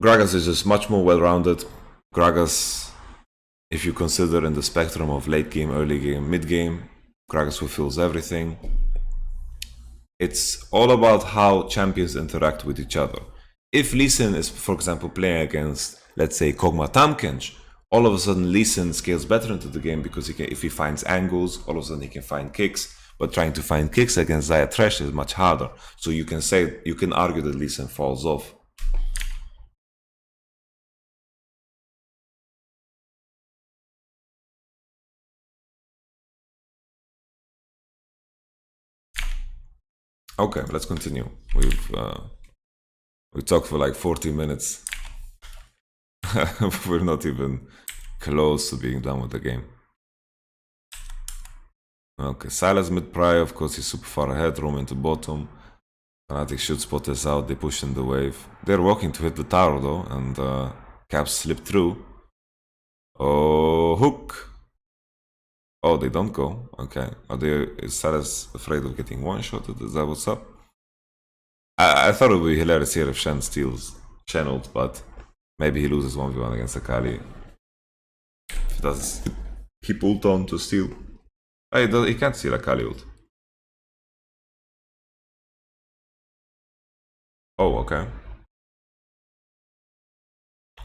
Gragas is just much more well-rounded. Gragas, if you consider in the spectrum of late game, early game, mid game, Gragas fulfills everything. It's all about how champions interact with each other. If Lee Sin is, for example, playing against, let's say, Kog'Maw Tahm all of a sudden Lee Sin scales better into the game because if he finds angles, all of a sudden he can find kicks. But trying to find kicks against Xayah Thresh is much harder. So you can argue that Lee Sin falls off. Okay, let's continue. We talked for like 40 minutes. We're not even close to being done with the game. Okay, Sylas mid pry, of course he's super far ahead, roam into bottom. Fnatic should spot us out, they push in the wave. They're walking to hit the tower though, and Caps slip through. Oh, hook! Oh, they don't go. Okay. Is Sylas afraid of getting one-shotted? Is that what's up? I thought it would be hilarious here if Shen steals Shen ult, but maybe he loses 1v1 against Akali. If he does keep ult on to steal. He can't steal Akali ult. Oh, okay.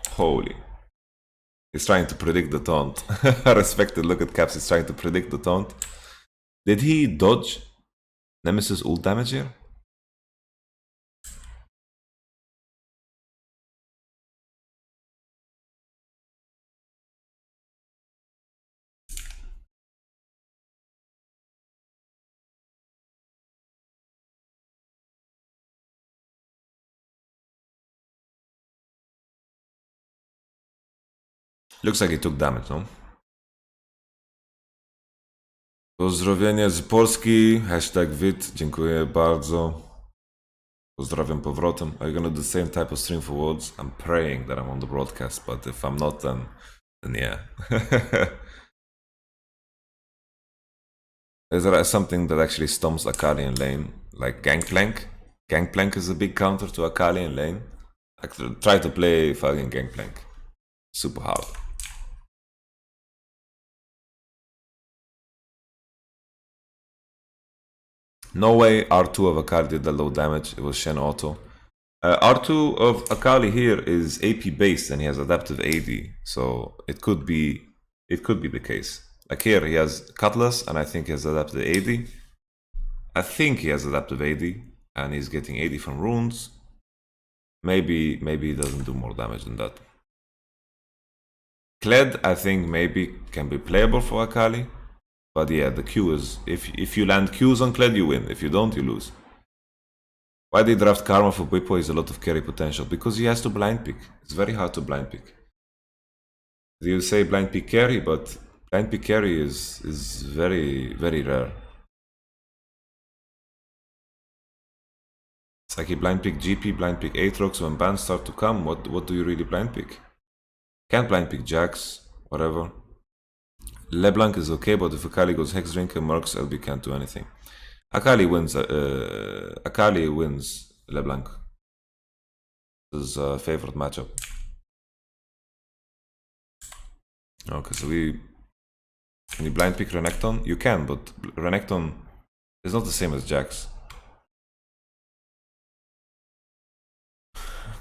Holy. He's trying to predict the taunt. Respected look at Caps, he's trying to predict the taunt. Did he dodge Nemesis ult damage here? Looks like he took damage, no? Pozdrowienie z Polski, #wit, dziękuję bardzo. Pozdrawiam powrotem. Are you gonna do the same type of stream for Worlds? I'm praying that I'm on the broadcast, but if I'm not, then yeah. Is there something that actually stomps Akali in lane? Like Gangplank? Gangplank is a big counter to Akali in lane. I try to play fucking Gangplank. Super hard. No way R2 of Akali did the low damage, it was Shen auto. R2 of Akali here is AP based and he has adaptive AD, so it could be the case. Like here he has Cutlass and I think he has adaptive AD. I think he has adaptive AD and he's getting AD from runes. Maybe he doesn't do more damage than that. Kled I think maybe can be playable for Akali. But yeah, the Q is, if you land Qs on Kled, you win. If you don't, you lose. Why they draft Karma for Bwipo is a lot of carry potential. Because he has to blind pick. It's very hard to blind pick. You say blind pick carry, but blind pick carry is very rare. It's like you blind pick GP, blind pick Aatrox. When bans start to come, what do you really blind pick? Can't blind pick Jax, whatever. LeBlanc is okay, but if Akali goes Hex Drink and Mercs, LB can't do anything. Akali wins LeBlanc. This is favorite matchup. Okay, so can you blind pick Renekton? You can, but Renekton is not the same as Jax.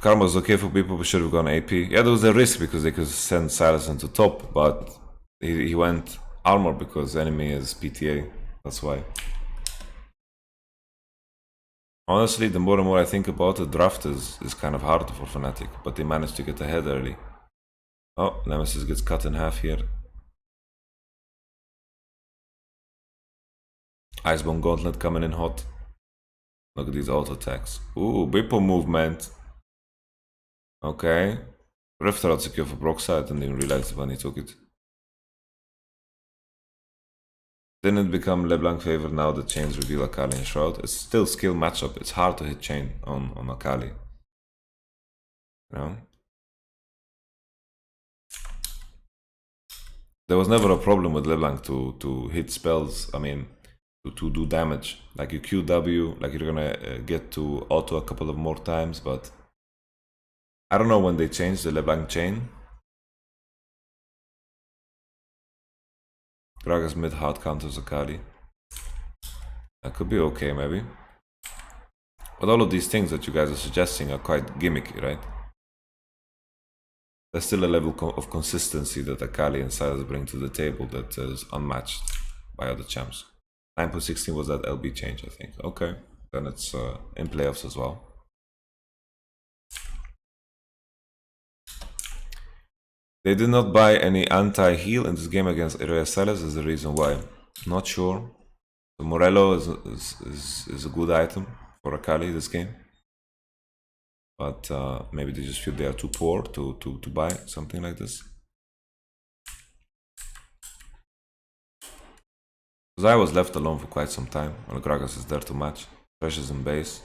Karma was okay for people who should have gone AP. Yeah, there was a risk because they could send Silas into top, but he went armor because enemy is PTA. That's why. Honestly, the more and more I think about it, draft is kind of hard for Fnatic, but they managed to get ahead early. Oh, Nemesis gets cut in half here. Icebone Gauntlet coming in hot. Look at these auto attacks. Ooh, Bippo movement. Okay. Rift Rod secure for Broxide, I didn't even realize when he took it. Didn't become LeBlanc favor now that chains reveal Akali and Shroud. It's still skill matchup. It's hard to hit chain on Akali. You know? There was never a problem with LeBlanc to hit spells. I mean, to do damage. Like you QW, like you're gonna get to auto a couple of more times, but I don't know when they changed the LeBlanc chain. Gragas mid hard counters Akali. That could be okay, maybe. But all of these things that you guys are suggesting are quite gimmicky, right? There's still a level of consistency that Akali and Sylas bring to the table that is unmatched by other champs. 9.16 was that LB change, I think. Okay, then it's in playoffs as well. They did not buy any anti-heal in this game against Irelia Sylas is the reason why. Not sure. The Morello is a good item for Akali this game. But maybe they just feel they are too poor to buy something like this. Zaya was left alone for quite some time when Gragas is there to match. Pressures in base,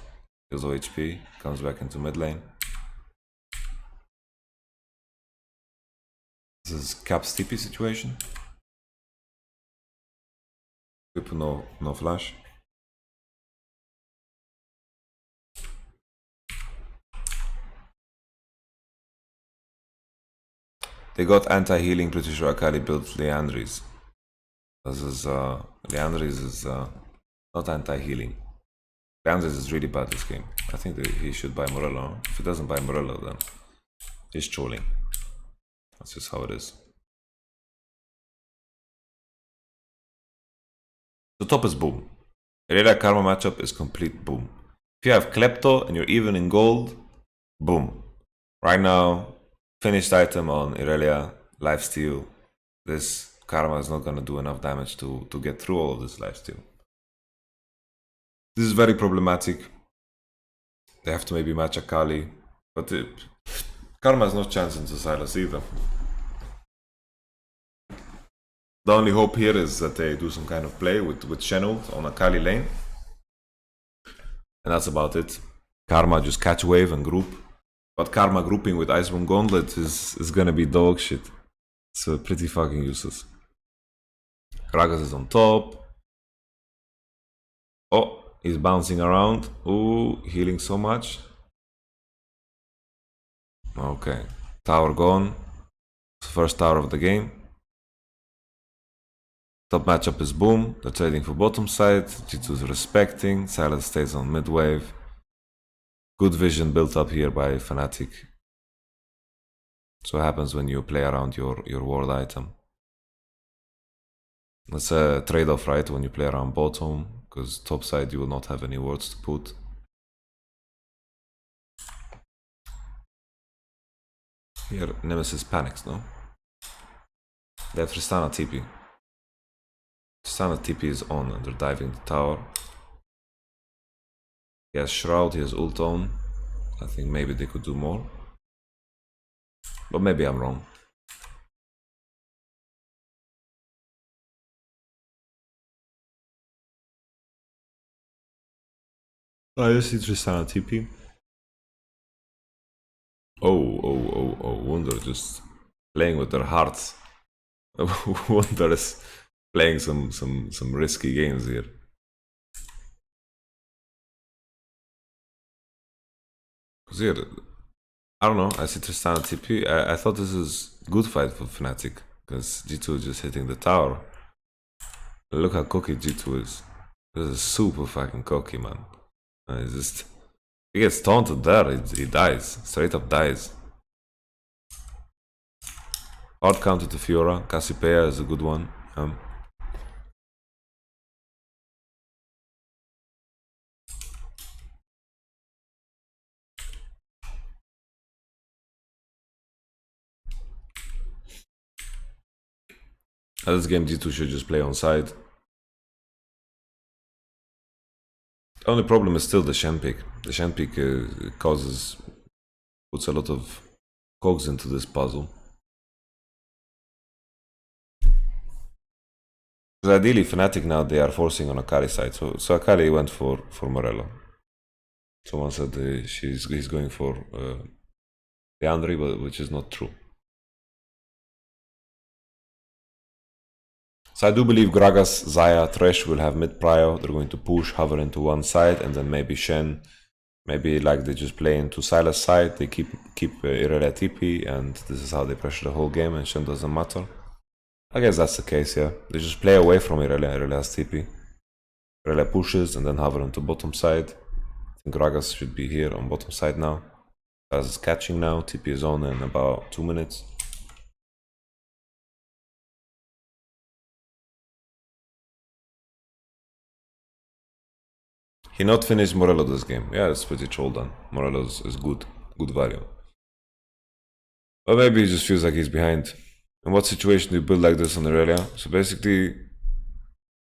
kills OHP, comes back into mid lane. This is Cap's TP situation. People no flash. They got anti-healing, pretty sure Akali built Leandris. This is Leandris is not anti-healing. Leandris is really bad this game. I think that he should buy Morello. If he doesn't buy Morello, then he's trolling. That's just how it is. The top is boom. Irelia Karma matchup is complete boom. If you have Klepto and you're even in gold, boom. Right now, finished item on Irelia, lifesteal. This Karma is not gonna do enough damage to get through all of this lifesteal. This is very problematic. They have to maybe match Akali, but Karma has no chance into Sylas either. The only hope here is that they do some kind of play with Shenhold on Akali lane. And that's about it. Karma just catch wave and group. But Karma grouping with Icebone Gauntlet is gonna be dog shit. It's pretty fucking useless. Gragas is on top. Oh, he's bouncing around. Ooh, healing so much. Okay, tower gone. First tower of the game. Top matchup is boom. They're trading for bottom side. G2 is respecting. Silence stays on mid wave. Good vision built up here by Fnatic. So what happens when you play around your ward item. That's a trade-off, right? When you play around bottom, because top side you will not have any wards to put. Here Nemesis panics, no? They have Tristana TP. Tristana TP is on and they're diving the tower. He has Shroud, he has ult on. I think maybe they could do more. But maybe I'm wrong. I just see Tristana TP. Oh, Wunder just playing with their hearts. Wunder is playing some risky games here. Because here, I don't know. I see Tristana TP. I thought this is good fight for Fnatic because G2 is just hitting the tower. Look how cocky G2 is. This is super fucking cocky, man. It's just he gets taunted there. He dies. Straight up dies. Hard counter to Fiora. Cassiopeia is a good one. This game G2 should just play on side. The only problem is still the Shen pick. The Shen pick puts a lot of cogs into this puzzle. Because ideally, Fnatic now they are forcing on Akali side, so Akali went for Morello. Someone said he's going for the Andri, but which is not true. So I do believe Gragas, Zaya, Thresh will have mid prio. They're going to push, hover into one side, and then maybe Shen, maybe like they just play into Sylas side. They keep Irelia TP, and this is how they pressure the whole game, and Shen doesn't matter. I guess that's the case, yeah. They just play away from Irelia. Irelia has TP. Irelia pushes and then hover into bottom side. I think Gragas should be here on bottom side now. Gragas is catching now. TP is on in about 2 minutes. He not finished Morello this game. Yeah, it's pretty troll done. Morello is good value. But maybe he just feels like he's behind. In what situation do you build like this on Irelia? So basically,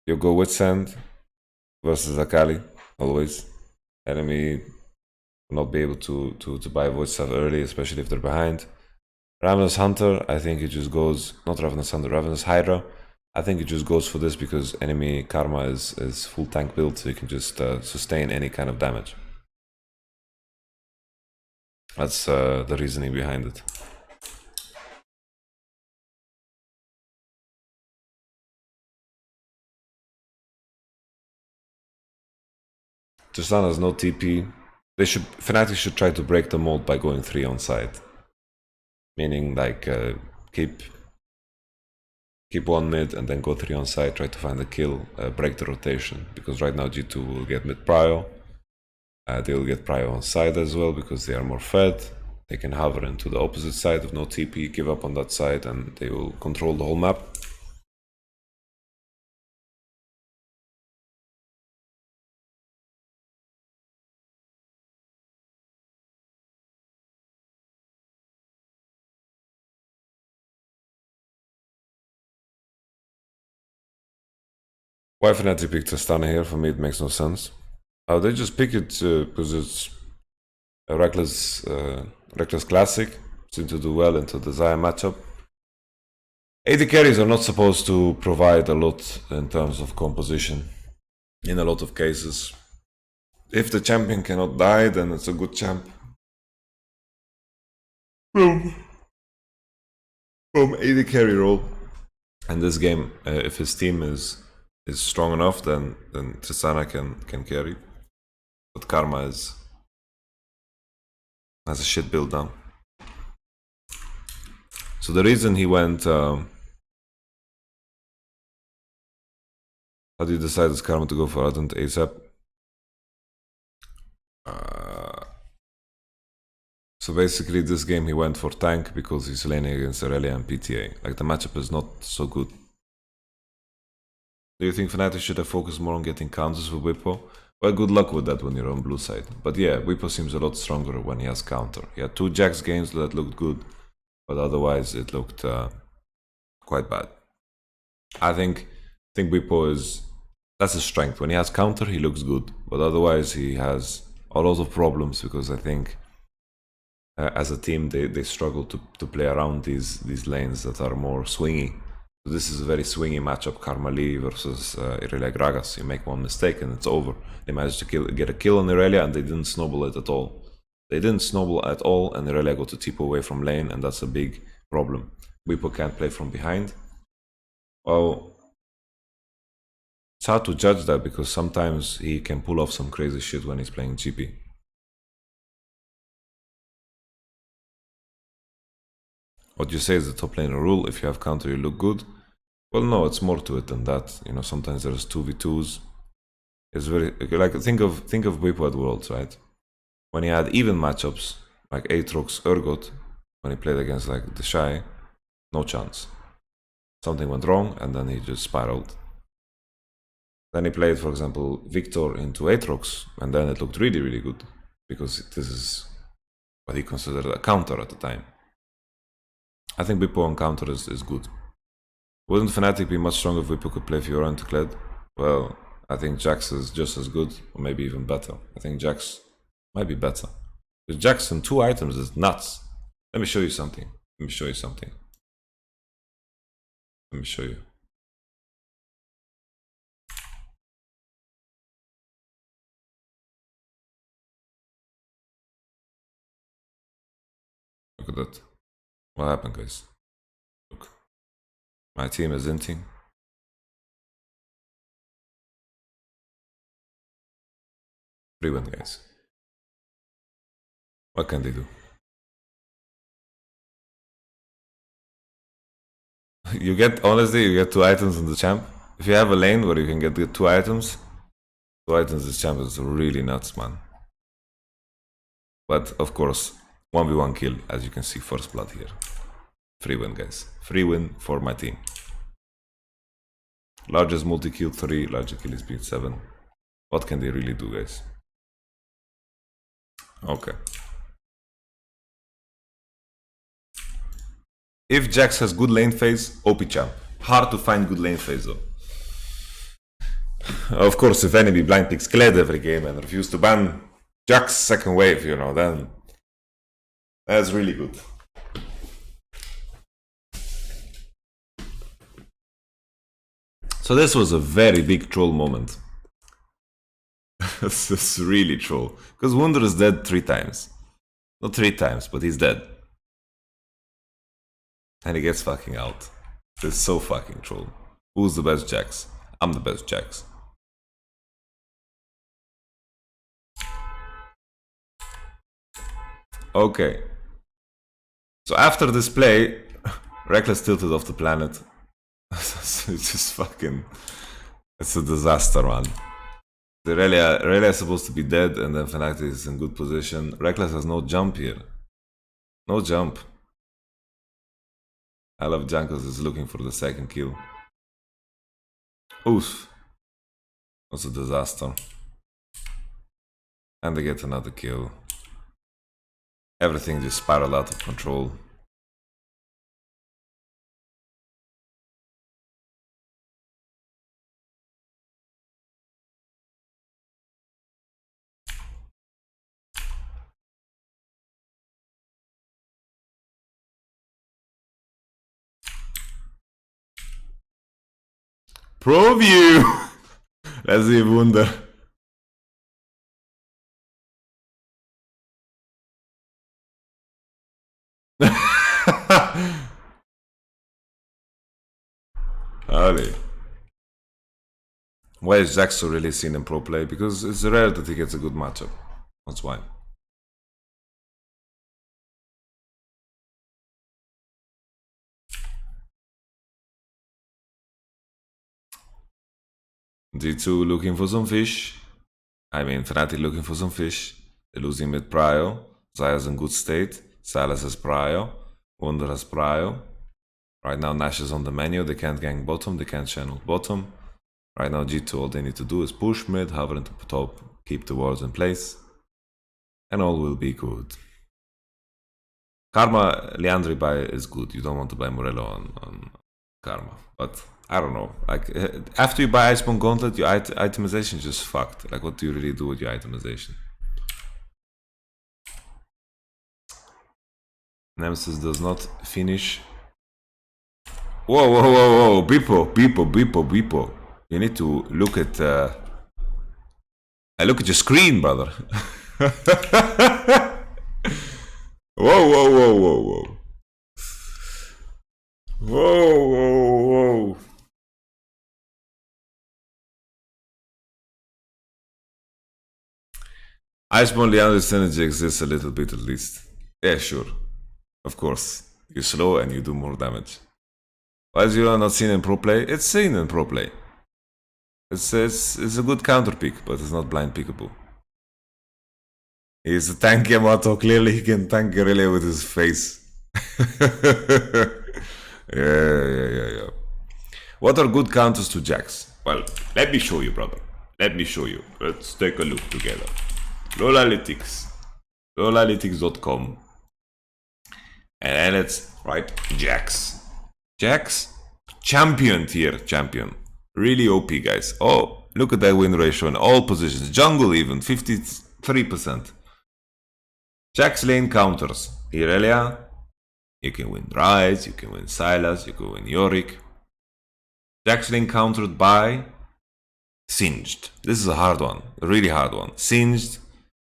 you go with Sand versus Akali, always. Enemy will not be able to buy void stuff early, especially if they're behind. Ravenous Hunter, I think it just goes, not Ravenous Hunter, Ravenous Hydra. I think it just goes for this because enemy Karma is full tank build, so you can just sustain any kind of damage. That's the reasoning behind it. Tristana has no TP. Fnatic should try to break the mold by going 3 on side. Meaning like keep one mid and then go 3 on side, try to find a kill, break the rotation. Because right now G2 will get mid prio. They will get prio on side as well because they are more fed. They can hover into the opposite side with no TP, give up on that side, and they will control the whole map. Why Fnatic picked Tristana here? For me, it makes no sense. They just pick it because it's a reckless classic. Seem to do well into the Zaya matchup. AD carries are not supposed to provide a lot in terms of composition. In a lot of cases, if the champion cannot die, then it's a good champ. From AD carry role. And this game, if his team is strong enough, then Tristana can carry. But Karma has a shit build now. So the reason he went, how do you decide this Karma to go for Ardent ASAP? So basically this game he went for tank because he's laning against Aurelia and PTA. Like the matchup is not so good. Do you think Fnatic should have focused more on getting counters with Whippo? Well, good luck with that when you're on blue side. But yeah, Whippo seems a lot stronger when he has counter. He had 2 Jax games that looked good, but otherwise it looked quite bad. I think Whippo that's his strength. When he has counter, he looks good, but otherwise he has a lot of problems because I think as a team they struggle to play around these lanes that are more swingy. So this is a very swingy matchup, Karma Lee versus Irelia Gragas. You make one mistake and it's over. They managed to get a kill on Irelia and they didn't snowball it at all. They didn't snowball at all and Irelia got to tip away from lane, and that's a big problem. Whippo can't play from behind. Well, it's hard to judge that because sometimes he can pull off some crazy shit when he's playing GP. what you say is the top laner rule. If you have counter, you look good. Well, no, it's more to it than that. You know, sometimes there's 2v2s. It's very like think of Whipwad Worlds, right? When he had even matchups like Aatrox, Urgot, when he played against like the Shy, no chance. Something went wrong, and then he just spiraled. Then he played, for example, Victor into Aatrox, and then it looked really, really good because this is what he considered a counter at the time. I think Bippo on counter is good. Wouldn't Fnatic be much stronger if Bippo could play Fiora into Kled? Well, I think Jax is just as good, or maybe even better. I think Jax might be better. Because Jax on 2 items is nuts. Let me show you something. Let me show you something. Let me show you. Look at that. What happened, guys? Look. My team is inting. Free win, guys. What can they do? You get, honestly, you get 2 items in the champ. If you have a lane where you can get the 2 items, 2 items this champ is really nuts, man. But of course, 1v1 kill, as you can see, first blood here. Free win, guys. Free win for my team. Largest multi-kill 3, largest kill speed 7. What can they really do, guys? Okay. If Jax has good lane phase, OP champ. Hard to find good lane phase though. Of course, if enemy blind picks Kled every game and refuse to ban Jax second wave, you know, then that's really good. So this was a very big troll moment. This is really troll. Because Wunder is dead 3 times. Not 3 times, but he's dead. And he gets fucking out. This is so fucking troll. Who's the best Jax? I'm the best Jax. Okay. So after this play, Reckless tilted off the planet. It's just fucking... It's a disaster, man. The Relia is supposed to be dead, and then Fnatic is in good position. Reckless has no jump here. No jump. I love Jankos is looking for the second kill. Oof. That's a disaster. And they get another kill. Everything just spiraled out of control. Pro view! Let's see Wunder. Holy. Why is Jax so really seen in pro play? Because it's rare that he gets a good matchup. That's why. G2 looking for some fish. I mean, Fnatic looking for some fish. They're losing mid prio. Zaya's in good state. Salas has prio. Wunder has prio. Right now Nash is on the menu. They can't gank bottom. They can't channel bottom. Right now G2 all they need to do is push mid, hover into top, keep the wards in place. And all will be good. Karma Leandri buy is good. You don't want to buy Morello on Karma. But I don't know. Like after you buy Iceborne Gauntlet, your itemization is just fucked. Like what do you really do with your itemization? Nemesis does not finish. Whoa, whoa, whoa, whoa. Beepo. You need to look at I look at your screen, brother. Whoa, whoa, whoa, whoa, whoa. Whoa, whoa, whoa. Iceborne Leander synergy exists a little bit at least. Yeah, sure. Of course. You slow and you do more damage. Why is you not seen in pro play? It's seen in pro play. It's a good counter pick, but it's not blind pickable. He's a tank Yamato. Clearly, he can tank Guerrilla with his face. Yeah. What are good counters to Jax? Well, let me show you, brother. Let me show you. Let's take a look together. Lolalytics. Lolalytics.com. And then let's write Jax. Jax? Champion tier, champion. Really OP, guys. Oh, look at that win ratio in all positions. Jungle even, 53%. Jax lane counters. Irelia. You can win Ryze, you can win Sylas, you can win Yorick. Jax lane countered by Singed. This is a hard one, a really hard one. Singed.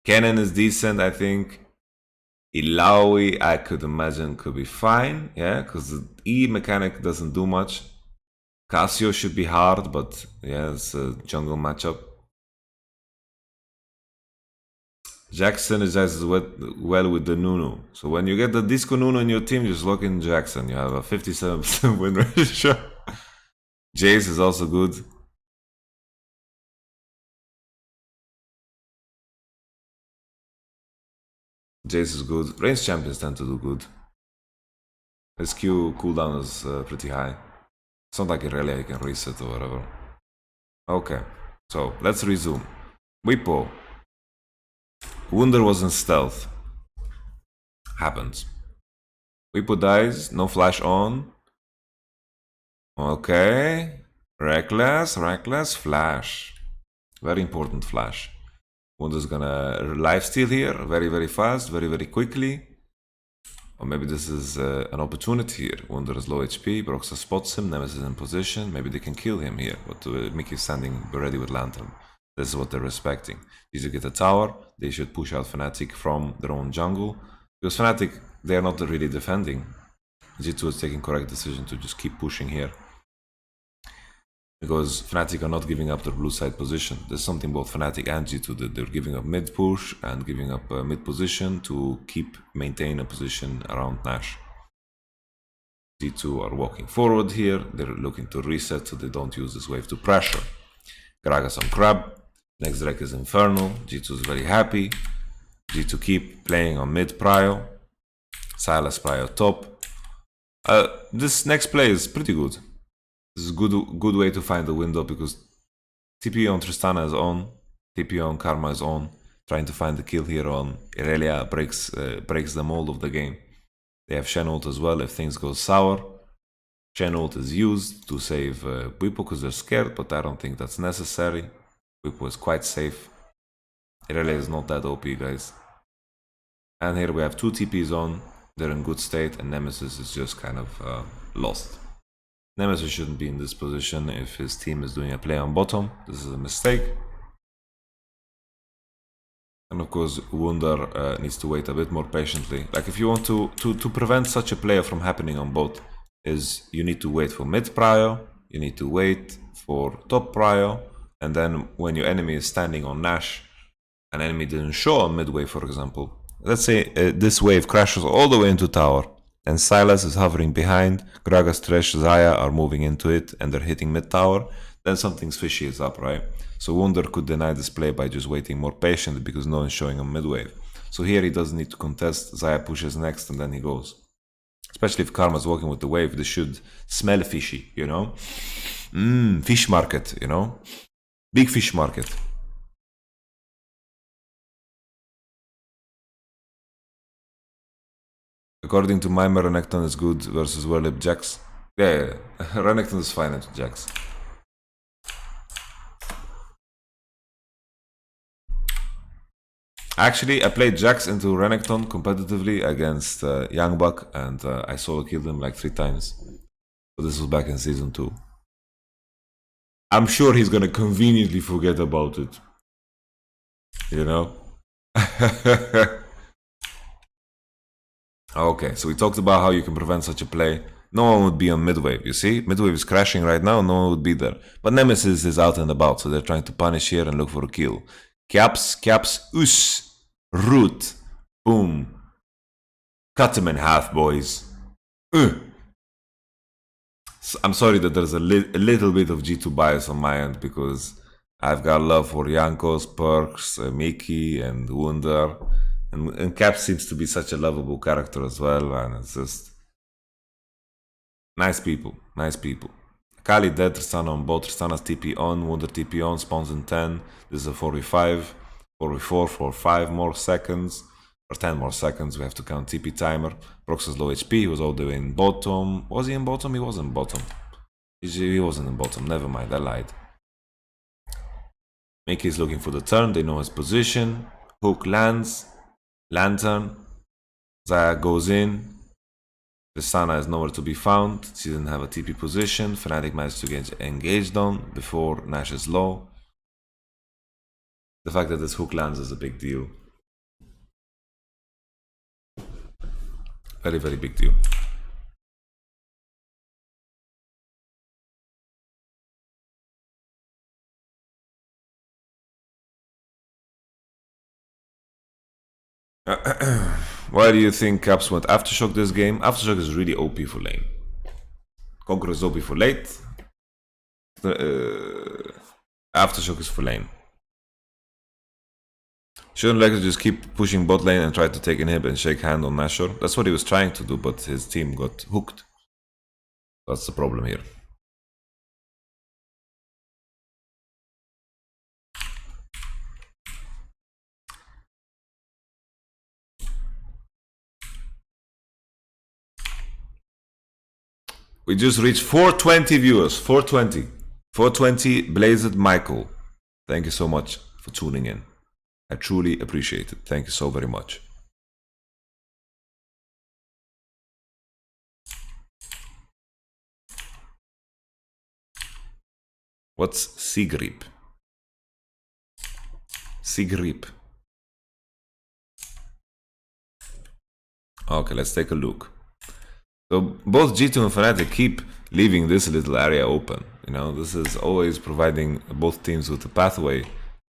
Cannon is decent, I think. Illaoi, I could imagine, could be fine, yeah, because the E mechanic doesn't do much. Cassio should be hard, but yeah, it's a jungle matchup. Jax synergizes well with the Nunu. So when you get the Disco Nunu in your team, just lock in Jackson. You have a 57% win ratio. Jace is also good. Jace is good. Range champions tend to do good. His Q cooldown is pretty high. It's not like Irelia you can reset or whatever. Okay, so let's resume. Whippo. Wunder was in stealth. Happens. Whippo dies, no flash on. Okay. Reckless, flash. Very important flash. Wunder's gonna lifesteal here, very fast, very quickly. Or maybe this is an opportunity here. Wunder is low HP, Broxa spots him, Nemesis in position. Maybe they can kill him here, but Mickey's standing ready with Lantern. This is what they're respecting. These get a tower, they should push out Fnatic from their own jungle. Because Fnatic, they are not really defending. G2 is taking correct decision to just keep pushing here. Because Fnatic are not giving up their blue side position. There's something about Fnatic and G2 that they're giving up mid push and giving up mid position to maintain a position around Nash. G2 are walking forward here, they're looking to reset so they don't use this wave to pressure. Gragas on Crab, next Drake is Infernal, G2 is very happy. G2 keep playing on mid prio, Sylas prio top. This next play is pretty good. This is a good way to find the window because TP on Tristana is on, TP on Karma is on. Trying to find the kill here on Irelia breaks the mold of the game. They have Shen ult as well if things go sour. Shen ult is used to save Whippo because they're scared, but I don't think that's necessary. Whippo is quite safe. Irelia is not that OP, guys. And here we have two TPs on. They're in good state and Nemesis is just kind of lost. Nemesis shouldn't be in this position if his team is doing a play on bottom. This is a mistake. And of course, Wunder needs to wait a bit more patiently. Like if you want to prevent such a play from happening on both, is you need to wait for mid prio, you need to wait for top prio, and then when your enemy is standing on Nash, an enemy didn't show on mid wave, for example. Let's say this wave crashes all the way into tower. And Sylas is hovering behind, Gragas, Thresh, Xayah are moving into it and they're hitting mid tower, then something's fishy is up, right? So Wunder could deny this play by just waiting more patiently because no one's showing him mid wave. So here he doesn't need to contest, Xayah pushes next and then he goes. Especially if Karma's walking with the wave, this should smell fishy, you know? Fish market, you know? Big fish market. According to Mimer, Renekton is good versus Werlip Jax. Yeah, Renekton is fine at Jax. Actually, I played Jax into Renekton competitively against Youngbuck and I solo killed him like 3 times. But this was back in season 2. I'm sure he's gonna conveniently forget about it. You know? Okay, so we talked about how you can prevent such a play. No one would be on midwave, you see? Midwave is crashing right now, no one would be there. But Nemesis is out and about, so they're trying to punish here and look for a kill. Caps, root. Boom. Cut him in half, boys. I'm sorry that there's a little bit of G2 bias on my end because I've got love for Jankos, Perks, Mickey, and Wunder. And Cap seems to be such a lovable character as well, and it's just nice people, nice people. Kali dead, Tristana on bot, Tristana's TP on, Wunder TP on, spawns in 10. This is a 4v5, 4v4 for 5 more seconds, or 10 more seconds. We have to count TP timer. Prox is low HP, he was all the way in bottom. Was he in bottom? He wasn't in bottom. He wasn't in bottom, never mind, I lied. Mickey is looking for the turn, they know his position. Hook lands, Lantern, Zaya goes in. Tristana is nowhere to be found, she didn't have a TP position. Fnatic managed to get engaged on before Nash is low. The fact that this hook lands is a big deal. Very, very big deal. Why do you think Caps went Aftershock this game? Aftershock is really OP for lane. Conqueror is OP for late. Aftershock is for lane. Shouldn't Lex just keep pushing bot lane and try to take inhib and shake hand on Nashor? That's what he was trying to do, but his team got hooked. That's the problem here. We just reached 420 viewers. 420. 420 Blazed Michael. Thank you so much for tuning in. I truly appreciate it. Thank you so very much. What's Sigrip? Sigrip. Okay, let's take a look. So both G2 and Fnatic keep leaving this little area open. You know, this is always providing both teams with a pathway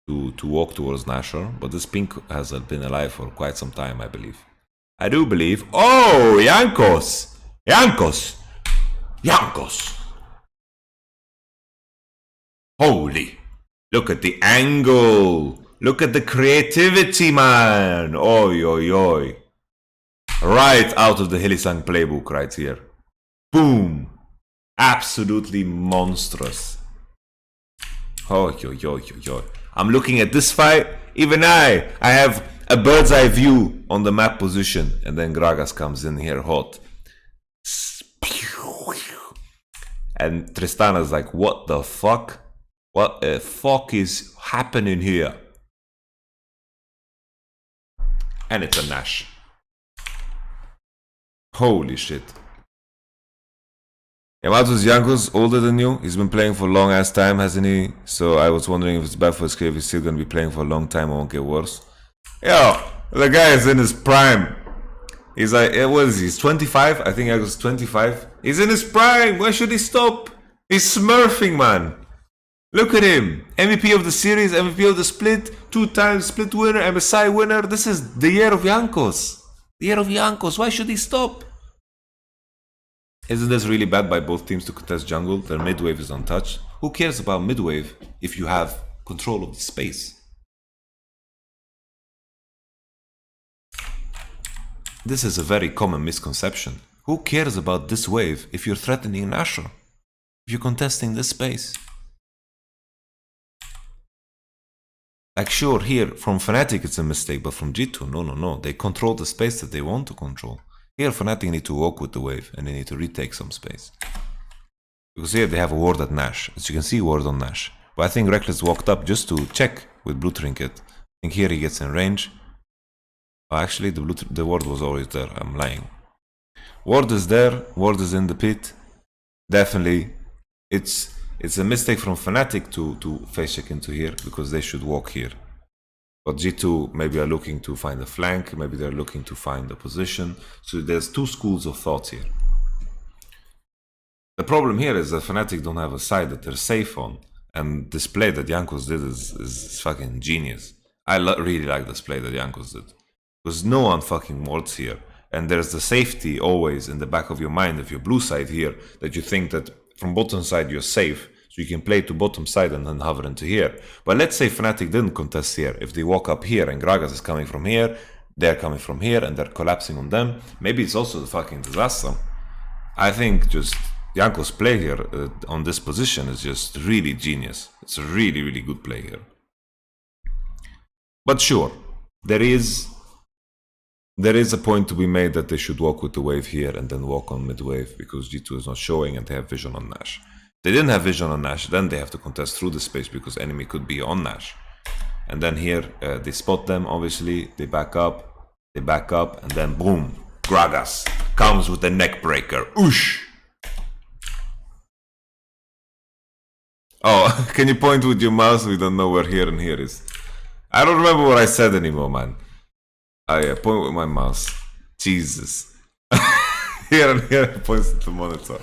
to walk towards Nashor. But this pink has been alive for quite some time, I believe. I do believe. Oh, Jankos! Jankos! Jankos! Holy! Look at the angle! Look at the creativity, man! Oi, oi, oi. Right out of the Hillisang playbook right here. Boom! Absolutely monstrous. Oh, yo, yo, yo, yo. I'm looking at this fight. Even I have a bird's eye view on the map position. And then Gragas comes in here hot. And Tristana's like, what the fuck? What the fuck is happening here? And it's a Nash. Holy shit. Yamato's Jankos older than you. He's been playing for a long ass time, hasn't he? So I was wondering if it's bad for his career. He's still gonna be playing for a long time. It won't get worse. Yo, the guy is in his prime. He's like, what is he? He's 25? I think I was 25. He's in his prime. Why should he stop? He's smurfing, man. Look at him. MVP of the series, MVP of the split, 2 times split winner, MSI winner. This is the year of Jankos. The year of Jankos. Why should he stop? Isn't this really bad by both teams to contest jungle? Their mid-wave is untouched. Who cares about mid-wave if you have control of the space? This is a very common misconception. Who cares about this wave if you're threatening Nashor? If you're contesting this space? Like sure, here from Fnatic it's a mistake, but from G2, no. They control the space that they want to control. Here Fnatic need to walk with the wave and they need to retake some space. Because here they have a ward at Nash. As you can see, ward on Nash. But I think Reckless walked up just to check with Blue Trinket. I think here he gets in range. Oh, actually the ward was always there, I'm lying. Ward is there, ward is in the pit. Definitely. It's a mistake from Fnatic to face check into here because they should walk here. But G2 maybe are looking to find a flank, maybe they're looking to find a position. So there's 2 schools of thought here. The problem here is that Fnatic don't have a side that they're safe on. And this play that Jankos did is fucking genius. I really like this play that Jankos did. Because no one fucking wards here. and there's the safety always in the back of your mind if you're blue side here, that you think that from bottom side you're safe, so you can play to bottom side and then hover into here. But let's say Fnatic didn't contest here. If they walk up here and Gragas is coming from here, they're coming from here and they're collapsing on them, maybe it's also a fucking disaster. I think just Janko's play here on this position is just really genius. It's a really, really good play here. But sure, there is a point to be made that they should walk with the wave here and then walk on mid wave, because G2 is not showing and they have vision on Nash. If they didn't have vision on Nash, then they have to contest through the space because enemy could be on Nash. And then here they spot them, obviously, they back up, and then boom, Gragas comes with the neck breaker. Oosh! Oh, can you point with your mouse? We don't know where here and here is. I don't remember what I said anymore, man. Oh yeah, point with my mouse. Jesus. Here and here it points to the monitor.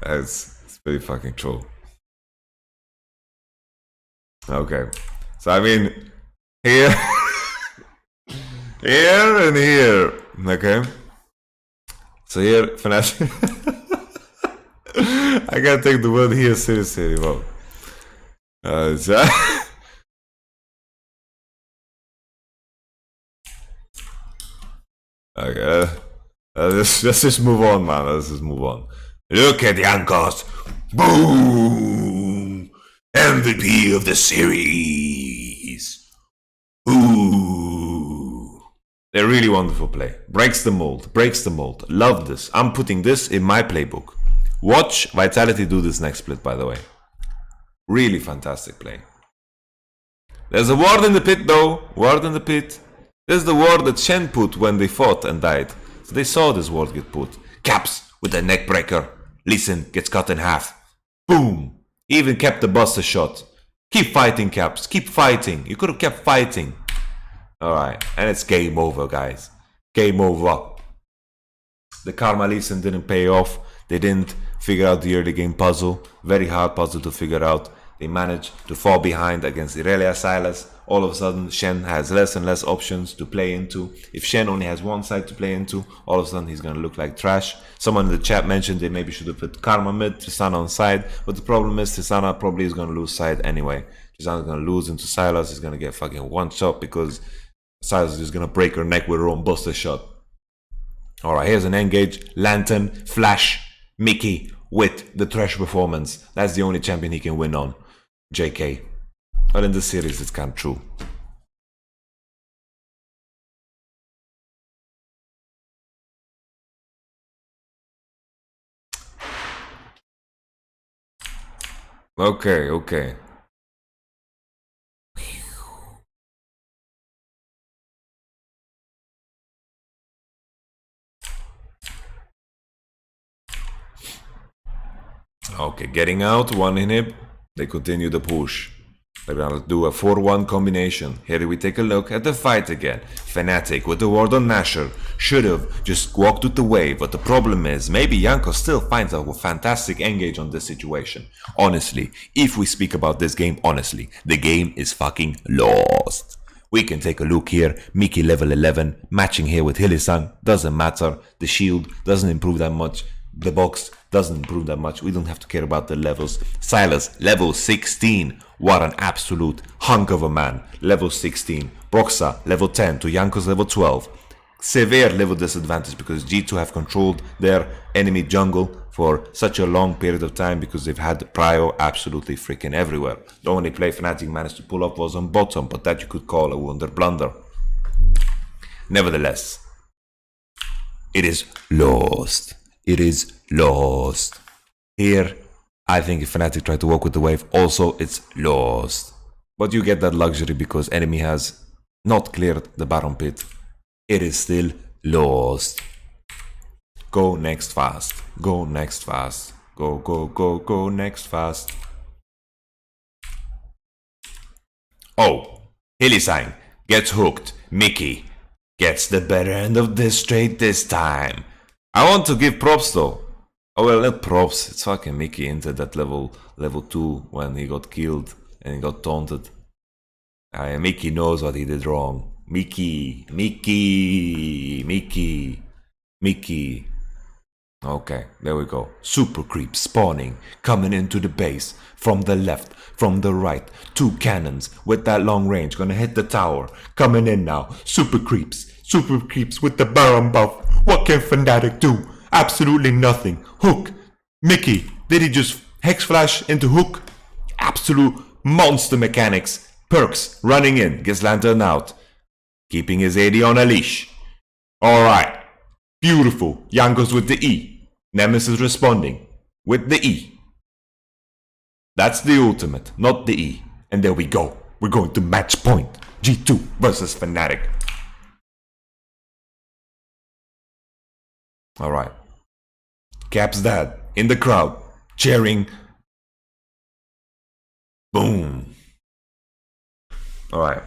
It's pretty fucking true. Okay. So I mean, here... here and here, okay? So here, Fnatic... I gotta take the word here seriously, wow. Okay, let's just move on, man. Let's just move on. Look at Jankos! Boom! MVP of the series! Ooh! A really wonderful play. Breaks the mold. Breaks the mold. Love this. I'm putting this in my playbook. Watch Vitality do this next split, by the way. Really fantastic play. There's a ward in the pit, though. Ward in the pit. This is the ward that Shen put when they fought and died. So they saw this ward get put. Caps with the neck breaker. Listen, gets cut in half. Boom! He even kept the buster shot. Keep fighting, Caps. Keep fighting. You could have kept fighting. Alright, and it's game over, guys. Game over. The Karma Lee Sin didn't pay off. They didn't figure out the early game puzzle. Very hard puzzle to figure out. They managed to fall behind against Irelia Silas. All of a sudden, Shen has less and less options to play into. If Shen only has one side to play into, all of a sudden he's going to look like trash. Someone in the chat mentioned they maybe should have put Karma mid, Tristana on side. But the problem is Tristana probably is going to lose side anyway. Tristana's going to lose into Silas. He's going to get fucking one shot because Silas is just going to break her neck with her own buster shot. Alright, here's an engage. Lantern, Flash, Mickey with the trash performance. That's the only champion he can win on. JK. But in this series, it's kind of true. Okay. Okay, getting out, one inhib. They continue the push. They're gonna do a 4-1 combination. Here we take a look at the fight again. Fnatic with the ward on Nasher should have just walked with the wave, but the problem is maybe Janko still finds a fantastic engage on this situation. Honestly, if we speak about this game honestly, the game is fucking lost. We can take a look here. Mickey level 11, matching here with Hillisang, doesn't matter. The shield doesn't improve that much. The box doesn't improve that much. We don't have to care about the levels. Silas, level 16. What an absolute hunk of a man. Level 16. Broxa, level 10 to Janko's level 12. Severe level disadvantage because G2 have controlled their enemy jungle for such a long period of time because they've had prio absolutely freaking everywhere. The only play Fnatic managed to pull up was on bottom, but that you could call a wonder blunder. Nevertheless, it is lost. It is lost. Here, I think if Fnatic try to walk with the wave, also it's lost. But you get that luxury because enemy has not cleared the bottom pit. It is still lost. Go next fast. Go next fast. Go next fast. Oh, Hillisang gets hooked. Mickey gets the better end of this trade this time. I want to give props though. Oh well, not props. It's fucking Mickey into that level 2 when he got killed and he got taunted. Mickey knows what he did wrong. Mickey. Okay, there we go. Super creep spawning, coming into the base from the left, from the right. 2 cannons with that long range, gonna hit the tower. Coming in now. Super creeps with the Baron buff. What can Fnatic do? Absolutely nothing. Hook. Mickey, did he just Hex Flash into Hook? Absolute monster mechanics. Perks running in, gets Lantern out. Keeping his AD on a leash. Alright. Beautiful. Jankos with the E. Nemesis responding with the E. That's the ultimate, not the E. And there we go. We're going to match point. G2 versus Fnatic. Alright. Cap's dad in the crowd, cheering. Boom. Alright.